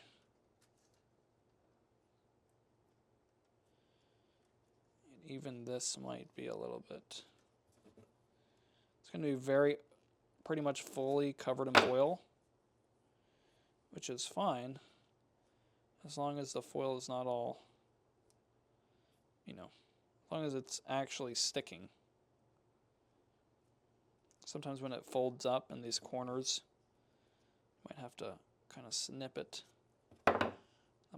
And even this might be a little bit, it's going to be pretty much fully covered in foil, which is fine, as long as the foil is not all, as long as it's actually sticking. Sometimes when it folds up in these corners, you might have to kind of snip it. That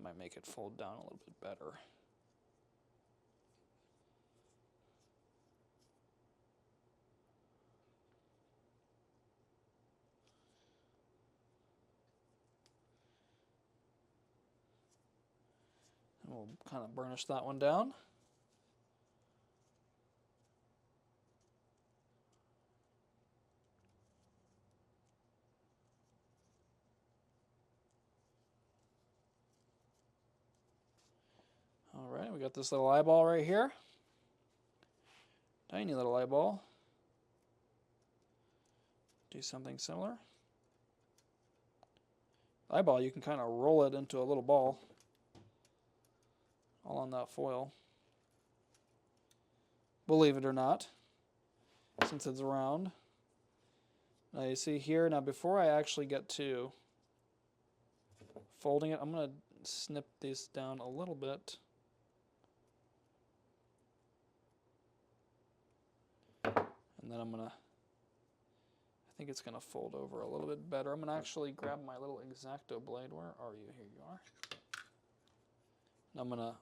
might make it fold down a little bit better. we'll kind of burnish that one down. All right, we got this little eyeball right here. Tiny little eyeball. Do something similar. Eyeball, you can kind of roll it into a little ball. All on that foil. Believe it or not, since it's round. Now you see here, now before I actually get to folding it, I'm going to snip these down a little bit. And then I'm going to, I think it's going to fold over a little bit better. I'm going to actually grab my little X-Acto blade. Where are you? Here you are. And I'm going to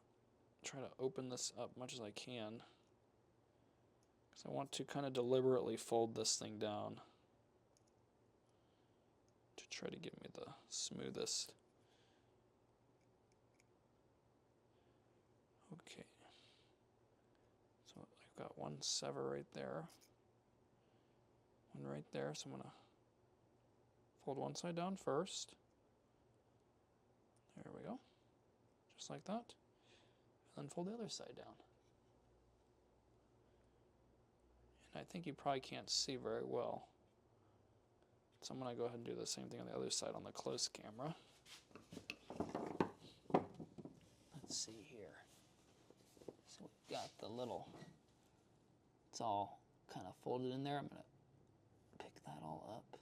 try to open this up as much as I can, because I want to kind of deliberately fold this thing down to try to give me the smoothest. Okay. So I've got one sever right there. One right there, so I'm going to fold one side down first. There we go. Just like that. And then fold the other side down. And I think you probably can't see very well. So I'm going to go ahead and do the same thing on the other side on the close camera. Let's see here. So we've got the little, it's all kind of folded in there. I'm going to pick that all up.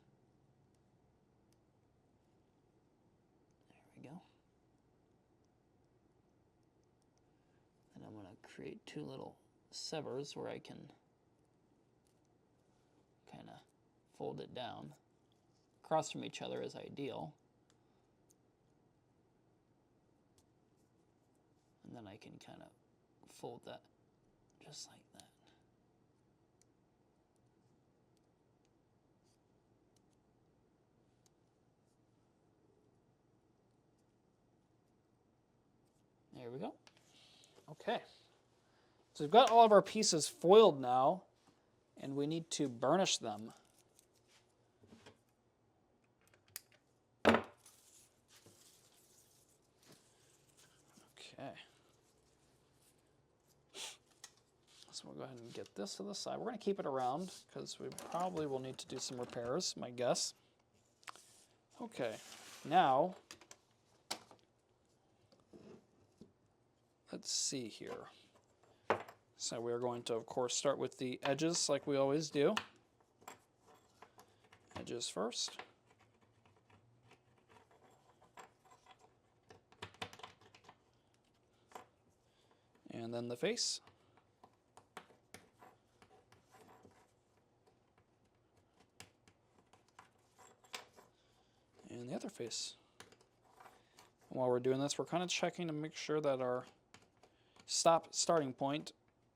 There we go. And I'm going to create two little severs where I can kind of fold it down. Across from each other is ideal. And then I can kind of fold that just like that. There we go. Okay. So we've got all of our pieces foiled now, and we need to burnish them. Okay. So we'll go ahead and get this to the side. We're going to keep it around because we probably will need to do some repairs, my guess. Okay. Now, let's see here. So we are going to, of course, start with the edges like we always do. Edges first. And then the face. And the other face. And while we're doing this, we're kind of checking to make sure that our starting point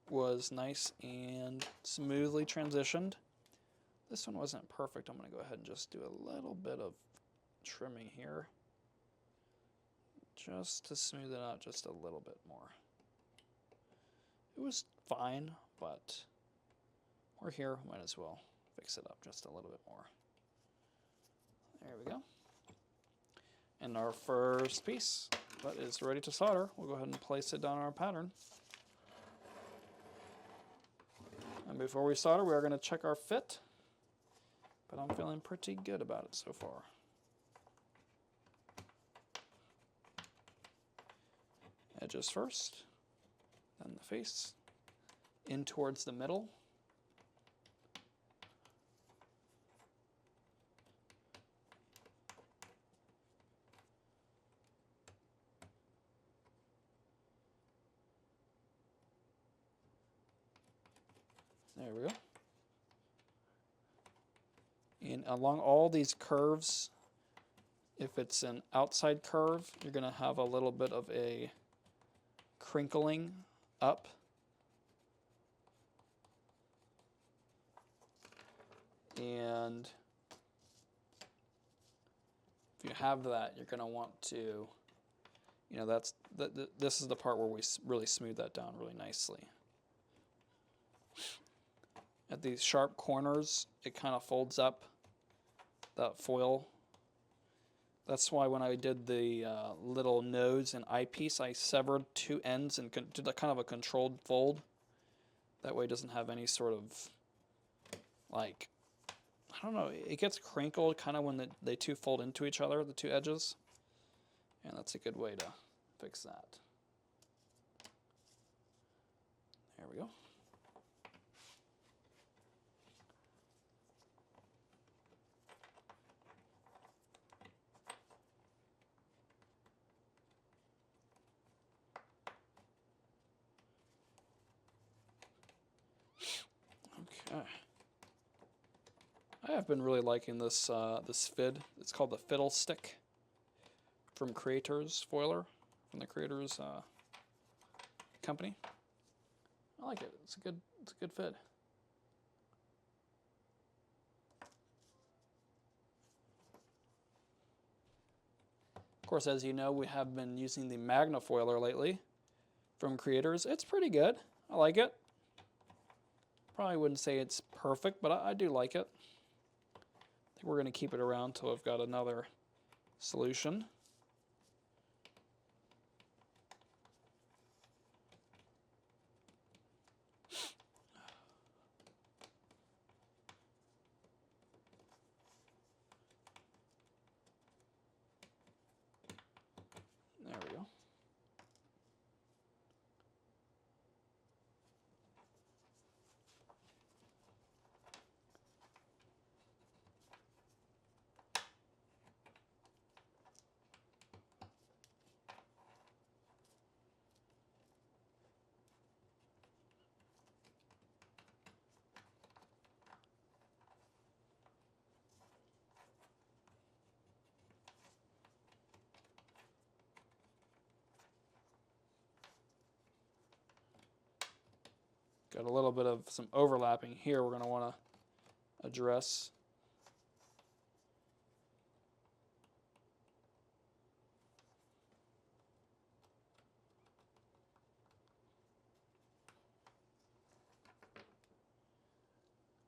was nice and smoothly transitioned. This one wasn't perfect. I'm going to go ahead and just do a little bit of trimming here, just to smooth it out just a little bit more. It was fine, but we're here, might as well fix it up just a little bit more. There we go. And our first piece that is ready to solder, we'll go ahead and place it down on our pattern. And before we solder, we are going to check our fit, but I'm feeling pretty good about it so far. Edges first, then the face, in towards the middle. There we go. And along all these curves, if it's an outside curve, you're going to have a little bit of a crinkling up. And if you have that, you're going to want to you know, this is the part where we really smooth that down really nicely. At these sharp corners, it kind of folds up that foil. That's why when I did the little nose and eyepiece, I severed two ends and did a kind of a controlled fold. That way it doesn't have any sort of, like, I don't know, it gets crinkled kind of when they two fold into each other, the two edges. And that's a good way to fix that. There we go. Okay. I have been really liking this this fid. It's called the Fiddlestick from Creators Foiler, from the Creators company. I like it. It's a good fid. Of course, as you know, we have been using the Magna Foiler lately from Creators. It's pretty good. I like it. Probably wouldn't say it's perfect, but I do like it. I think we're going to keep it around until we've got another solution. There we go. Got a little bit of some overlapping here we're going to want to address.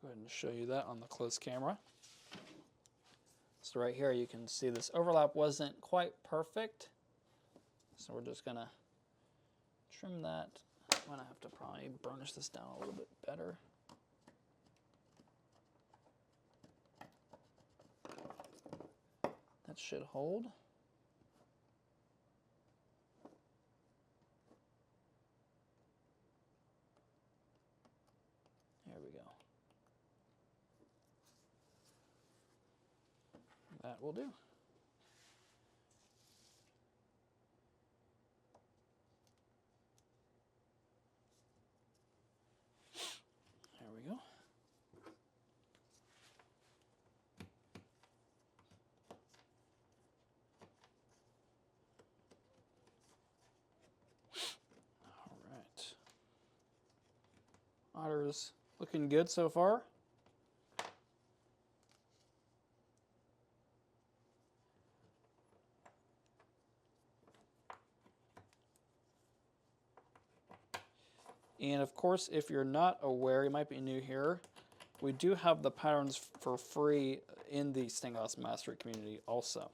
Go ahead and show you that on the close camera. So right here you can see this overlap wasn't quite perfect. So we're just going to trim that. I'm going to have to probably burnish this down a little bit better. That should hold. There we go. That will do. There we go. All right. Otter's looking good so far. And of course, if you're not aware, you might be new here, we do have the patterns for free in the Stained Glass Mastery community also.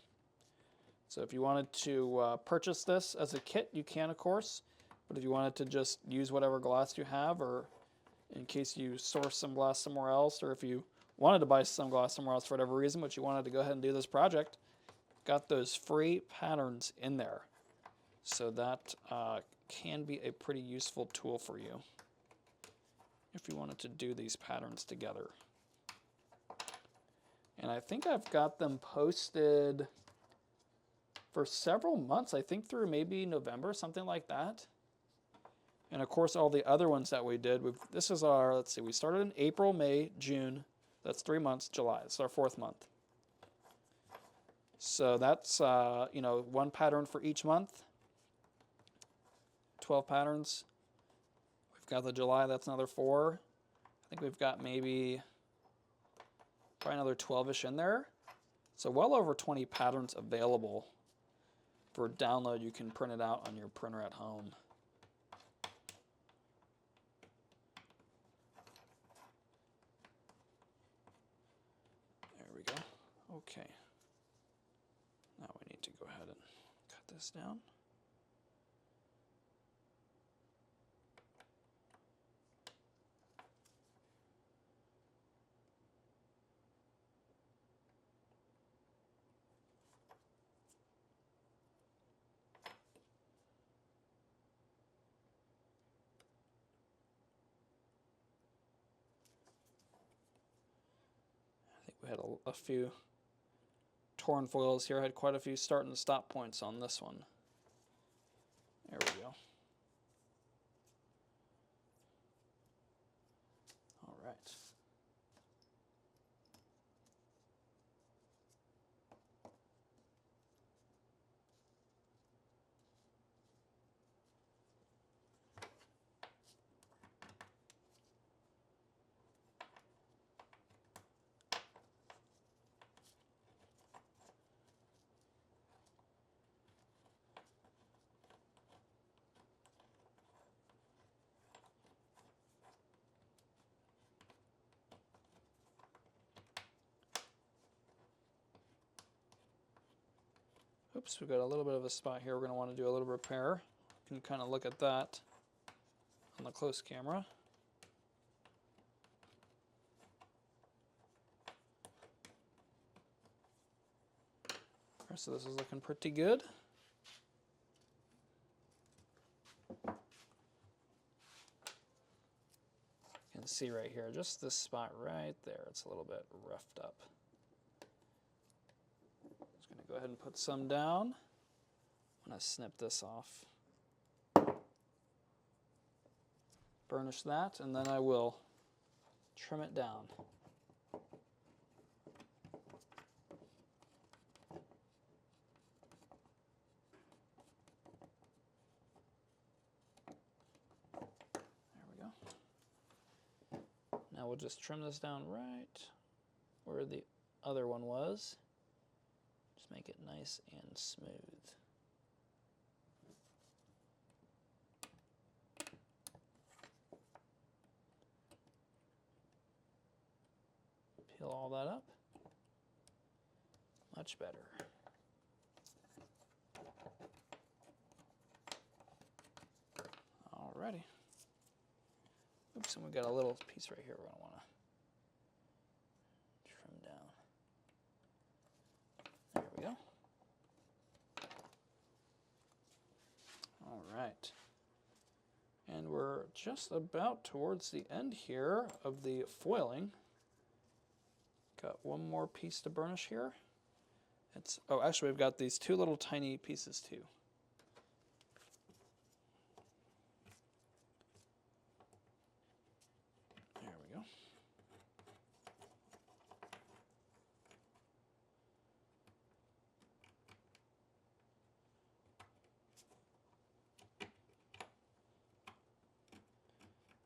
So if you wanted to purchase this as a kit, you can, of course. But if you wanted to just use whatever glass you have, or in case you source some glass somewhere else, or if you wanted to buy some glass somewhere else for whatever reason, but you wanted to go ahead and do this project, got those free patterns in there. So that can be a pretty useful tool for you if you wanted to do these patterns together. And I think I've got them posted for several months, I think through maybe November, something like that. And of course, all the other ones that we did, this is our, let's see, we started in April, May, June, that's 3 months, July, it's our 4th month. So that's, you know, one pattern for each month. 12 patterns. We've got the July, that's another 4. I think we've got maybe probably another 12-ish in there. So well over 20 patterns available for download, you can print it out on your printer at home. There we go. Okay. Now we need to go ahead and cut this down. We had a few torn foils here. I had quite a few start and stop points on this one. There we go. All right. Oops, we've got a little bit of a spot here. We're going to want to do a little repair. You can kind of look at that on the close camera. The rest of this is looking pretty good. You can see right here, just this spot right there, it's a little bit roughed up. Just going to go ahead and put some down. I'm going to snip this off. Burnish that, and then I will trim it down. Now we'll just trim this down right where the other one was. Just make it nice and smooth. Peel all that up. Much better. Alrighty. Oops, and we've got a little piece right here we're going to want to trim down. There we go. All right. And we're just about towards the end here of the foiling. Got one more piece to burnish here. Oh, actually we've got these two little tiny pieces too. There we go.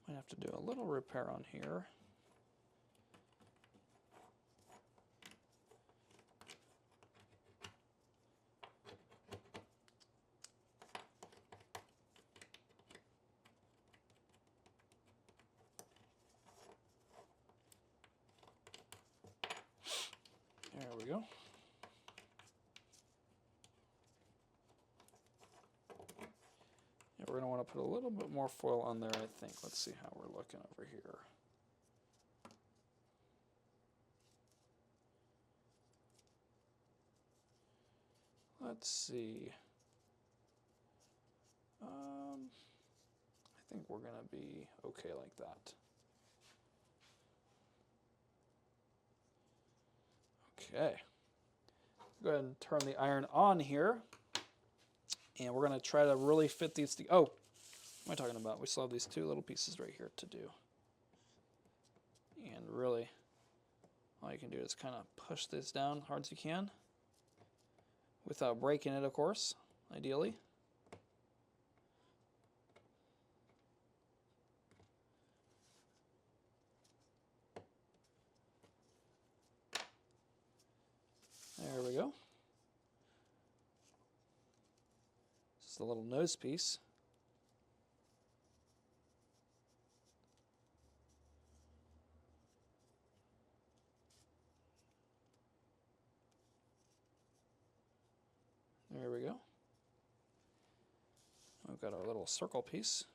Might have to do a little repair on here. There we go. Yeah, we're going to want to put a little bit more foil on there, I think. Let's see how we're looking over here. Let's see. I think we're going to be okay like that. Okay. Go ahead and turn the iron on here. And we're going to try to really fit these together. Oh, what am I talking about? We still have these two little pieces right here to do. And really, all you can do is kind of push this down as hard as you can. Without breaking it, of course, ideally. There we go. the little nose piece. There we go. We've got our little circle piece.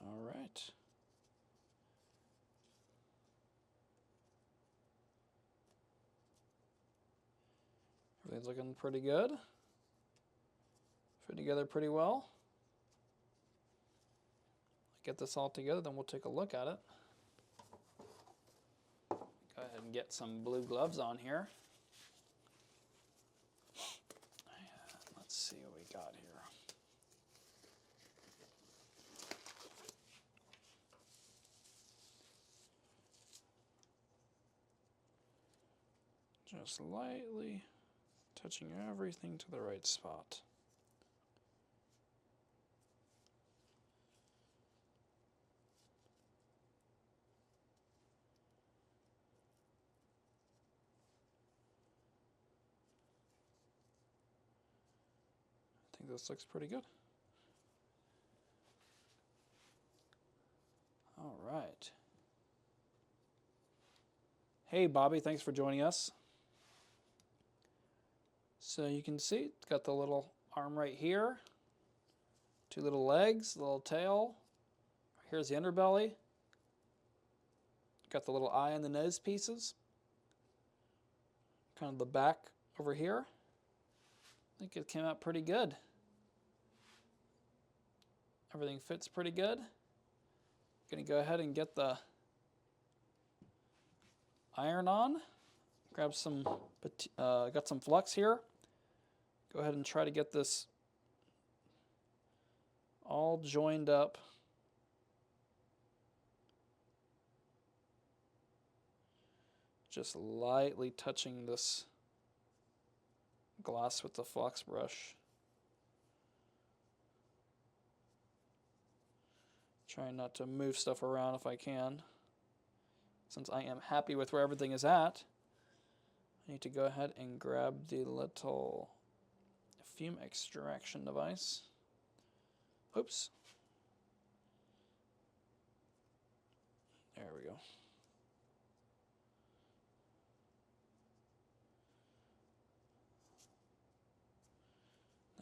All right. Everything's looking pretty good. Fit together pretty well. Get this all together, then we'll take a look at it. Go ahead and get some blue gloves on here. Let's see what we got here. Just lightly touching everything to the right spot. I think this looks pretty good. All right. Hey, Bobby, thanks for joining us. So you can see it's got the little arm right here, two little legs, little tail. Here's the underbelly. Got the little eye and the nose pieces. Kind of the back over here. I think it came out pretty good. Everything fits pretty good. Gonna go ahead and get the iron on. Grab some, got some flux here. Go ahead and try to get this all joined up. Just lightly touching this glass with the flux brush. Trying not to move stuff around if I can. Since I am happy with where everything is at, I need to go ahead and grab the little fume extraction device. Oops. There we go.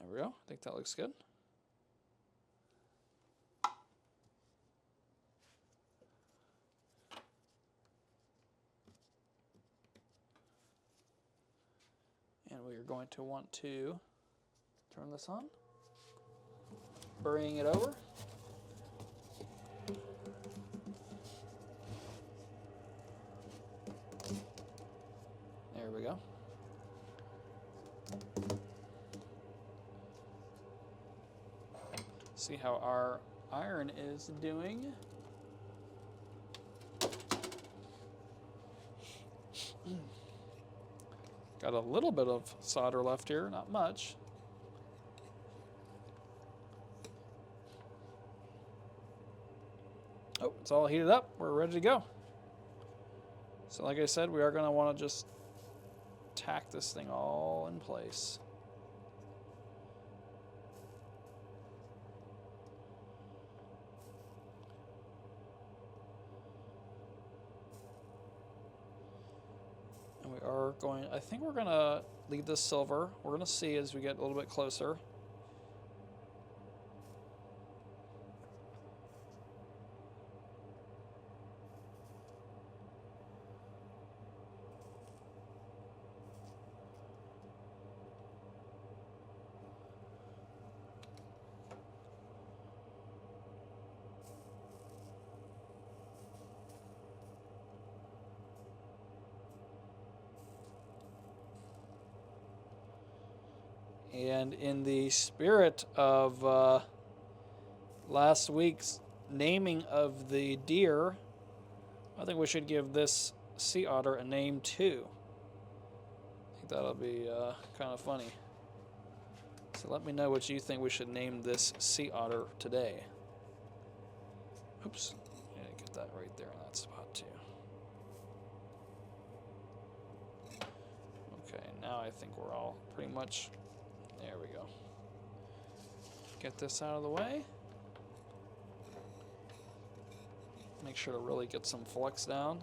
There we go. I think that looks good. And we are going to want to turn this on, burying it over. There we go. See how our iron is doing. Got a little bit of solder left here, not much. Oh, it's all heated up. We're ready to go. So like I said, we are going to want to just tack this thing all in place. And we are going, I think we're going to leave this silver. We're going to see as we get a little bit closer. And in the spirit of last week's naming of the deer, I think we should give this sea otter a name too. I think that'll be kind of funny. So let me know what you think we should name this sea otter today. Oops, I need to get that right there in that spot too. Okay, now I think we're all pretty much, there we go. Get this out of the way. Make sure to really get some flux down.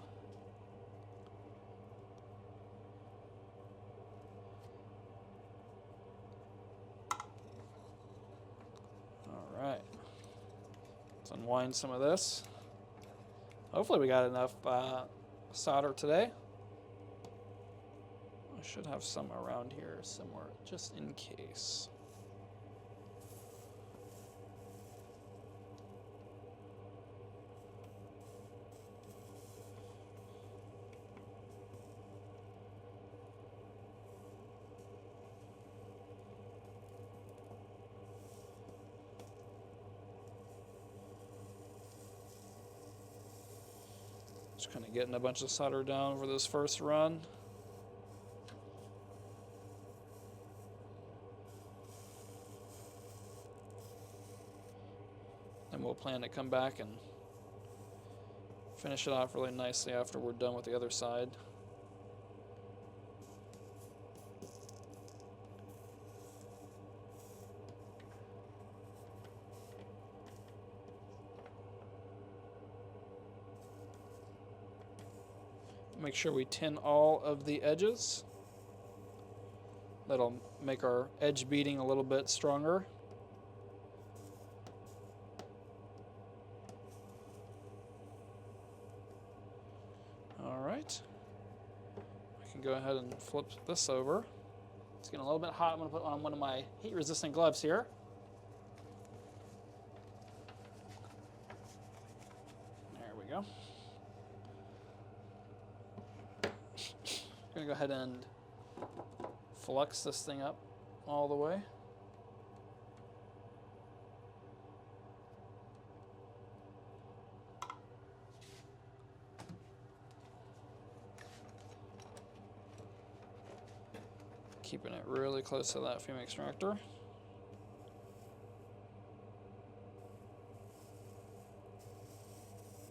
All right. Let's unwind some of this. Hopefully we got enough solder today. I should have some around here somewhere, just in case. Just kind of getting a bunch of solder down for this first run. And we'll plan to come back and finish it off really nicely after we're done with the other side. Make sure we tin all of the edges. That'll make our edge beading a little bit stronger. All right. I can go ahead and flip this over. It's getting a little bit hot. I'm going to put on one of my heat-resistant gloves here. There we go. I'm going to go ahead and flux this thing up all the way. Keeping it really close to that fume extractor.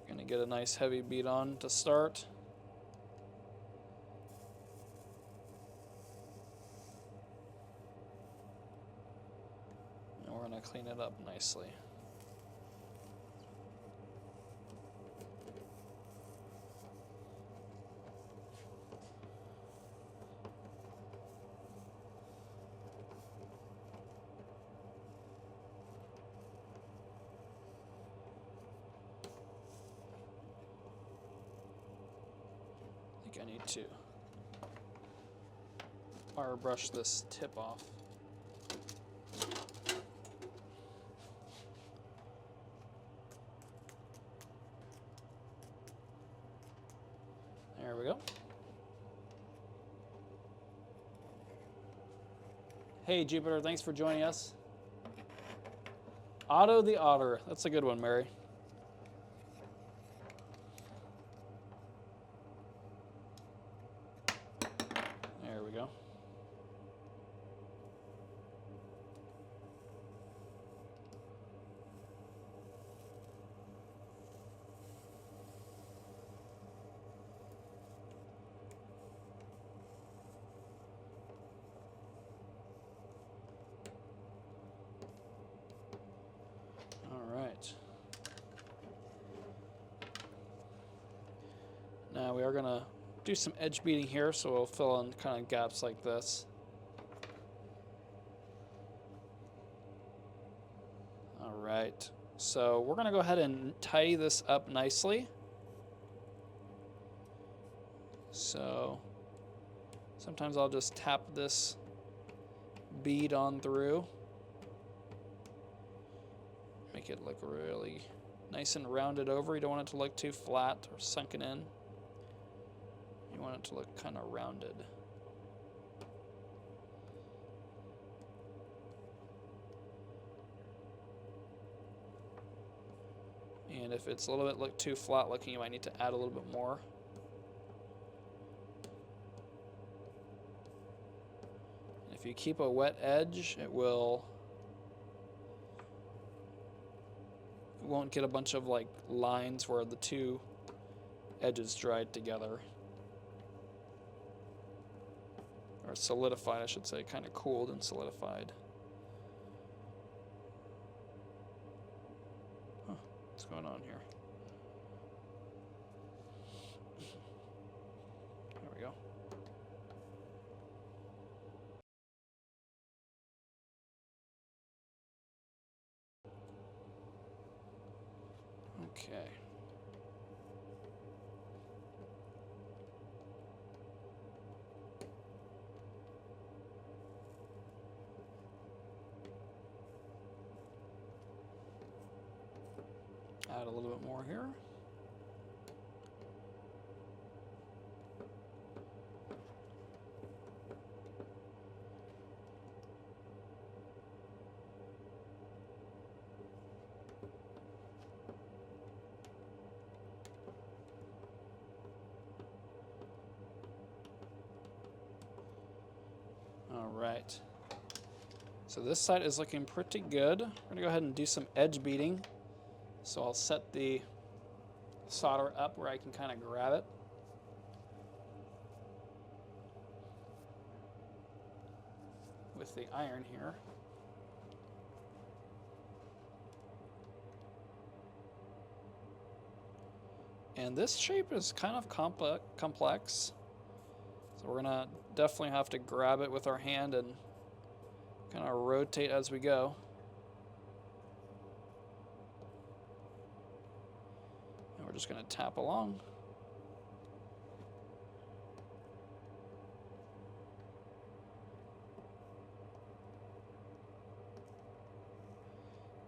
Going to get a nice heavy bead on to start. And we're going to clean it up nicely. I need to wire brush this tip off. There we go. Hey Jupiter, thanks for joining us. Otto the Otter, that's a good one, Mary. Now we are going to do some edge beading here, so we'll fill in kind of gaps like this. All right, so we're going to go ahead and tidy this up nicely. So sometimes I'll just tap this bead on through. Make it look really nice and rounded over. You don't want it to look too flat or sunken in. You want it to look kind of rounded. And if it's a little bit too flat looking, you might need to add a little bit more. If you keep a wet edge, it won't get a bunch of like lines where the two edges dried together. Or solidified, I should say, kind of cooled and solidified. Huh, what's going on here? There we go. Okay. Add a little bit more here. All right. So this side is looking pretty good. We're gonna go ahead and do some edge beading. So I'll set the solder up where I can kind of grab it. With the iron here. And this shape is kind of complex. So we're gonna definitely have to grab it with our hand and kind of rotate as we go. And we're just gonna tap along.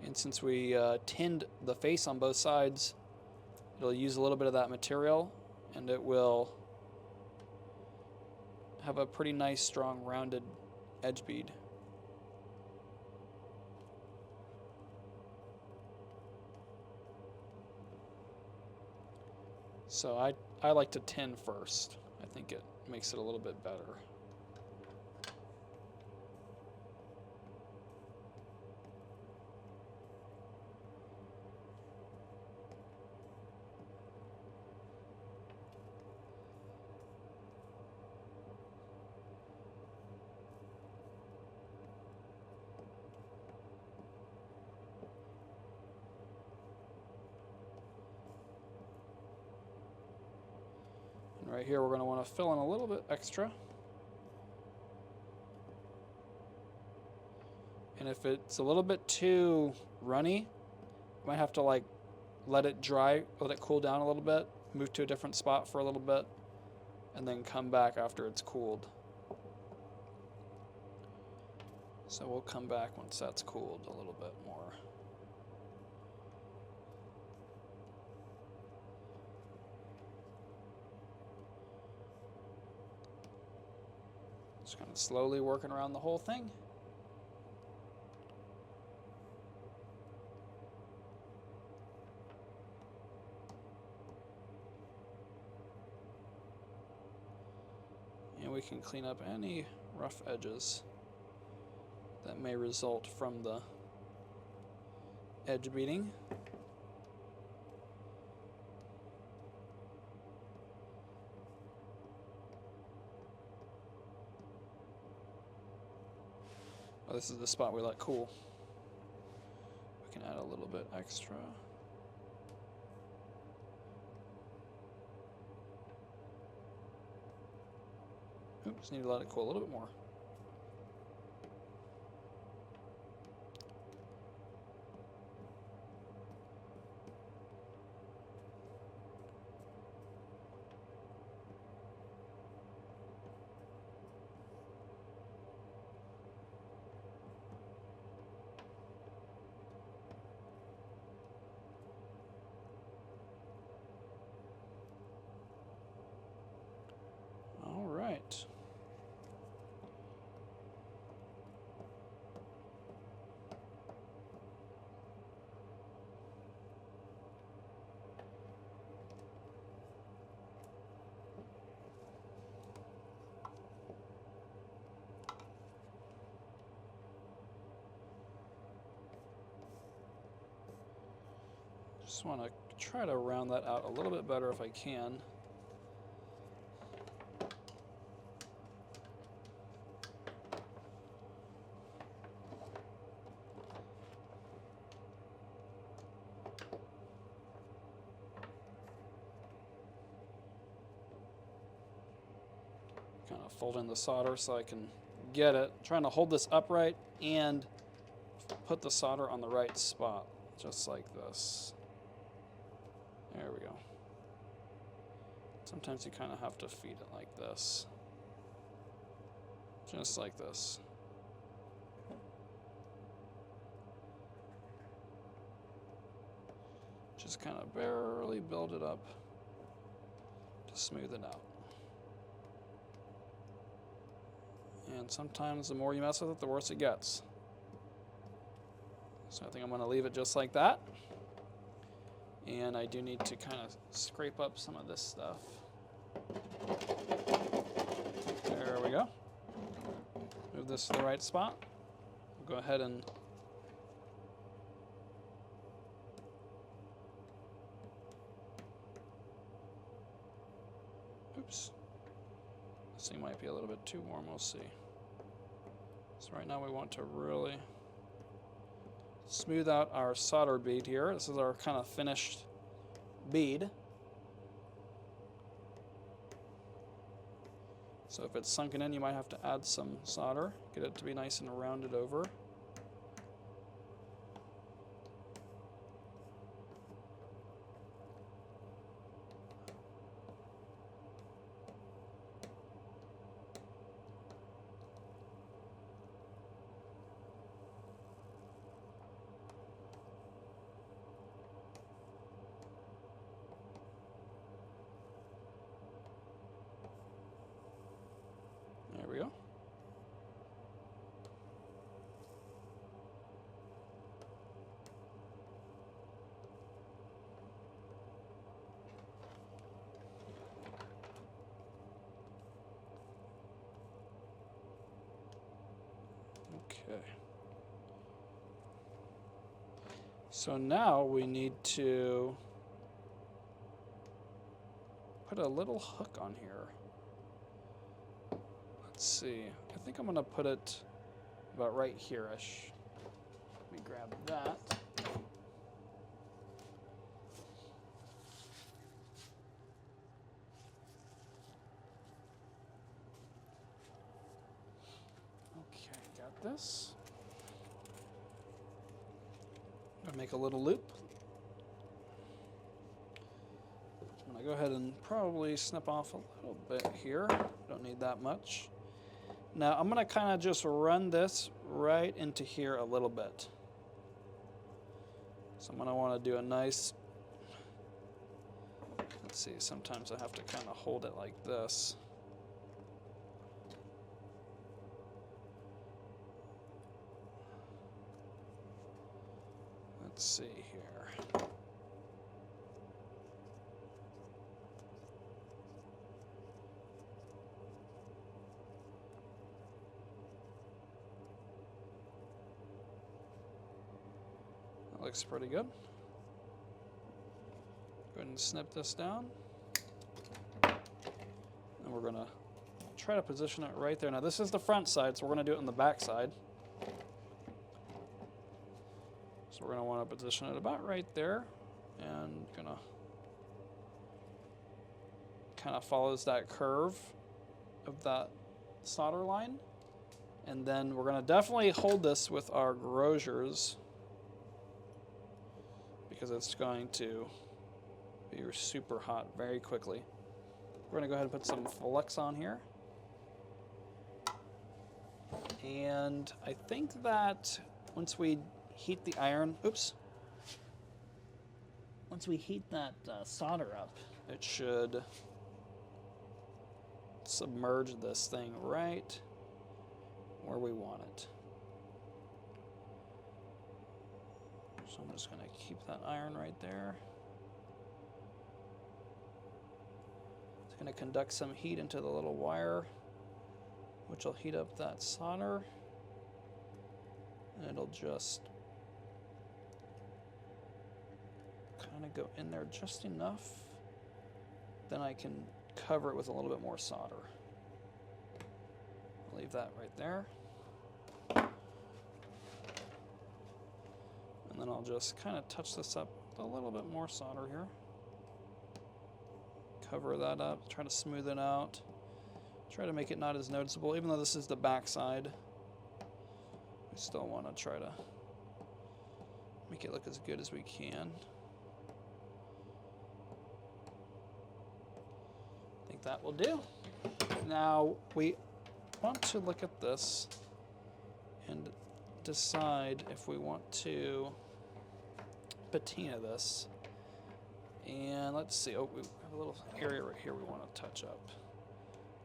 And since we tinned the face on both sides, it'll use a little bit of that material, and it will have a pretty nice, strong, rounded edge bead. So I like to tin first. I think it makes it a little bit better. Right here, we're going to want to fill in a little bit extra. And if it's a little bit too runny, you might have to like let it dry, let it cool down a little bit, move to a different spot for a little bit, and then come back after it's cooled. So we'll come back once that's cooled a little bit more. Just kind of slowly working around the whole thing. And we can clean up any rough edges that may result from the edge beading. Oh, this is the spot we let cool. We can add a little bit extra. Oops, need to let it cool a little bit more. All right. Just want to try to round that out a little bit better if I can. Kind of fold in the solder so I can get it. I'm trying to hold this upright and put the solder on the right spot, just like this. There we go. Sometimes you kind of have to feed it like this. Just like this. Just kind of barely build it up to smooth it out. And sometimes the more you mess with it, the worse it gets. So I think I'm going to leave it just like that. And I do need to kind of scrape up some of this stuff. There we go. Move this to the right spot. We'll go ahead and oops. This thing might be a little bit too warm, we'll see. So right now we want to really smooth out our solder bead here. This is our kind of finished bead. So if it's sunken in, you might have to add some solder, get it to be nice and rounded over. There we go. Okay. So now we need to put a little hook on here. Let's see. I think I'm going to put it about right here-ish. Let me grab that. Okay, got this. I'm going to make a little loop. I'm going to go ahead and probably snip off a little bit here. Don't need that much. Now I'm going to kind of just run this right into here a little bit. So I'm going to want to do a nice, let's see, sometimes I have to kind of hold it like this. Let's see here. Looks pretty good. Go ahead and snip this down. And we're going to try to position it right there. Now this is the front side, so we're going to do it on the back side. So we're going to want to position it about right there. And going to kind of follows that curve of that solder line. And then we're going to definitely hold this with our grosiers, because it's going to be super hot very quickly. We're going to go ahead and put some flux on here. And I think that once we heat the iron, once we heat that solder up, it should submerge this thing right where we want it. So I'm just going to keep that iron right there. It's going to conduct some heat into the little wire, which will heat up that solder. And it'll just kind kind of go in there just enough. Then I can cover it with a little bit more solder. I'll leave that right there. And then I'll just kind of touch this up with a little bit more solder here. Cover that up, try to smooth it out. Try to make it not as noticeable, even though this is the back side. We still want to try to make it look as good as we can. I think that will do. Now we want to look at this and decide if we want to patina this. And let's see, oh, we have a little area right here we want to touch up.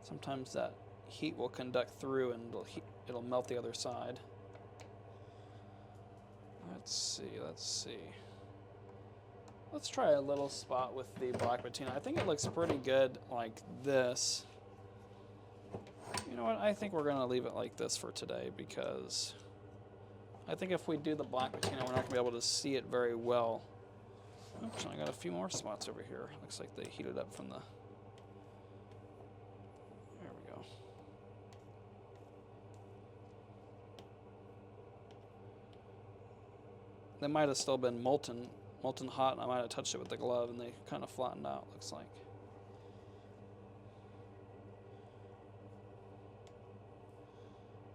Sometimes that heat will conduct through and it'll melt the other side. Let's see. Let's try a little spot with the black patina. I think it looks pretty good like this. You know what, I think we're gonna leave it like this for today because I think if we do the black patina, we're not gonna be able to see it very well. Oops, I got a few more spots over here. Looks like they heated up from the... There we go. They might have still been molten hot, and I might have touched it with the glove, and they kind of flattened out, looks like.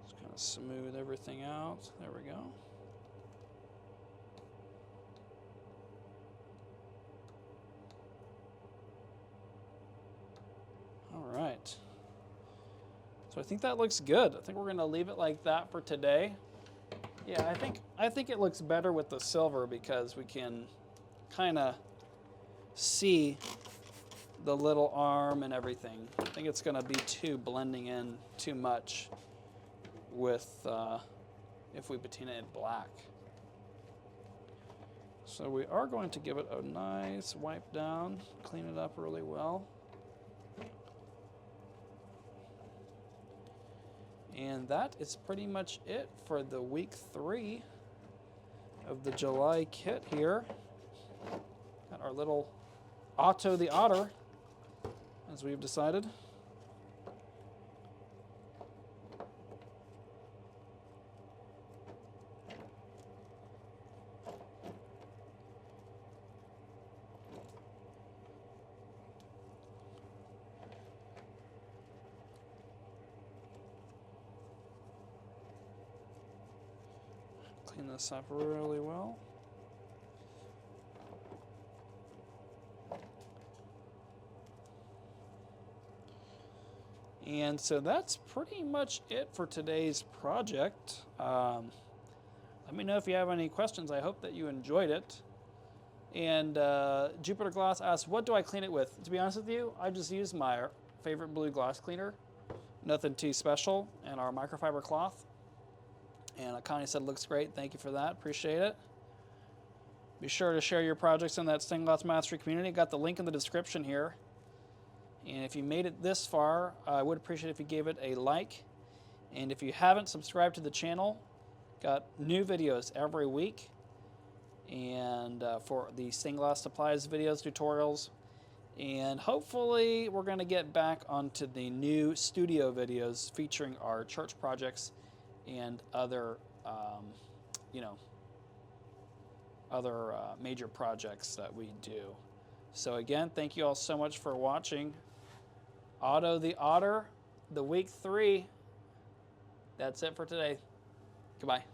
Just kind of smooth everything out. There we go. All right. So I think that looks good. I think we're going to leave it like that for today. Yeah, I think it looks better with the silver because we can kind of see the little arm and everything. I think it's going to be blending in too much with if we patina it black. So we are going to give it a nice wipe down, clean it up really well. And that is pretty much it for the week 3 of the July kit here. Got our little Otto the Otter, as we've decided. Clean this up really well. And so that's pretty much it for today's project. Let me know if you have any questions. I hope that you enjoyed it. And Jupiter Glass asks, what do I clean it with? To be honest with you, I just use my favorite blue glass cleaner. Nothing too special. And our microfiber cloth. And Connie said, looks great. Thank you for that. Appreciate it. Be sure to share your projects in that Stained Glass Mastery community. Got the link in the description here. And if you made it this far, I would appreciate if you gave it a like. And if you haven't subscribed to the channel, got new videos every week. And for the stained glass supplies videos, tutorials. And hopefully we're going to get back onto the new studio videos featuring our church projects and other, other major projects that we do. So again, thank you all so much for watching. Otto the Otter, the week 3. That's it for today. Goodbye.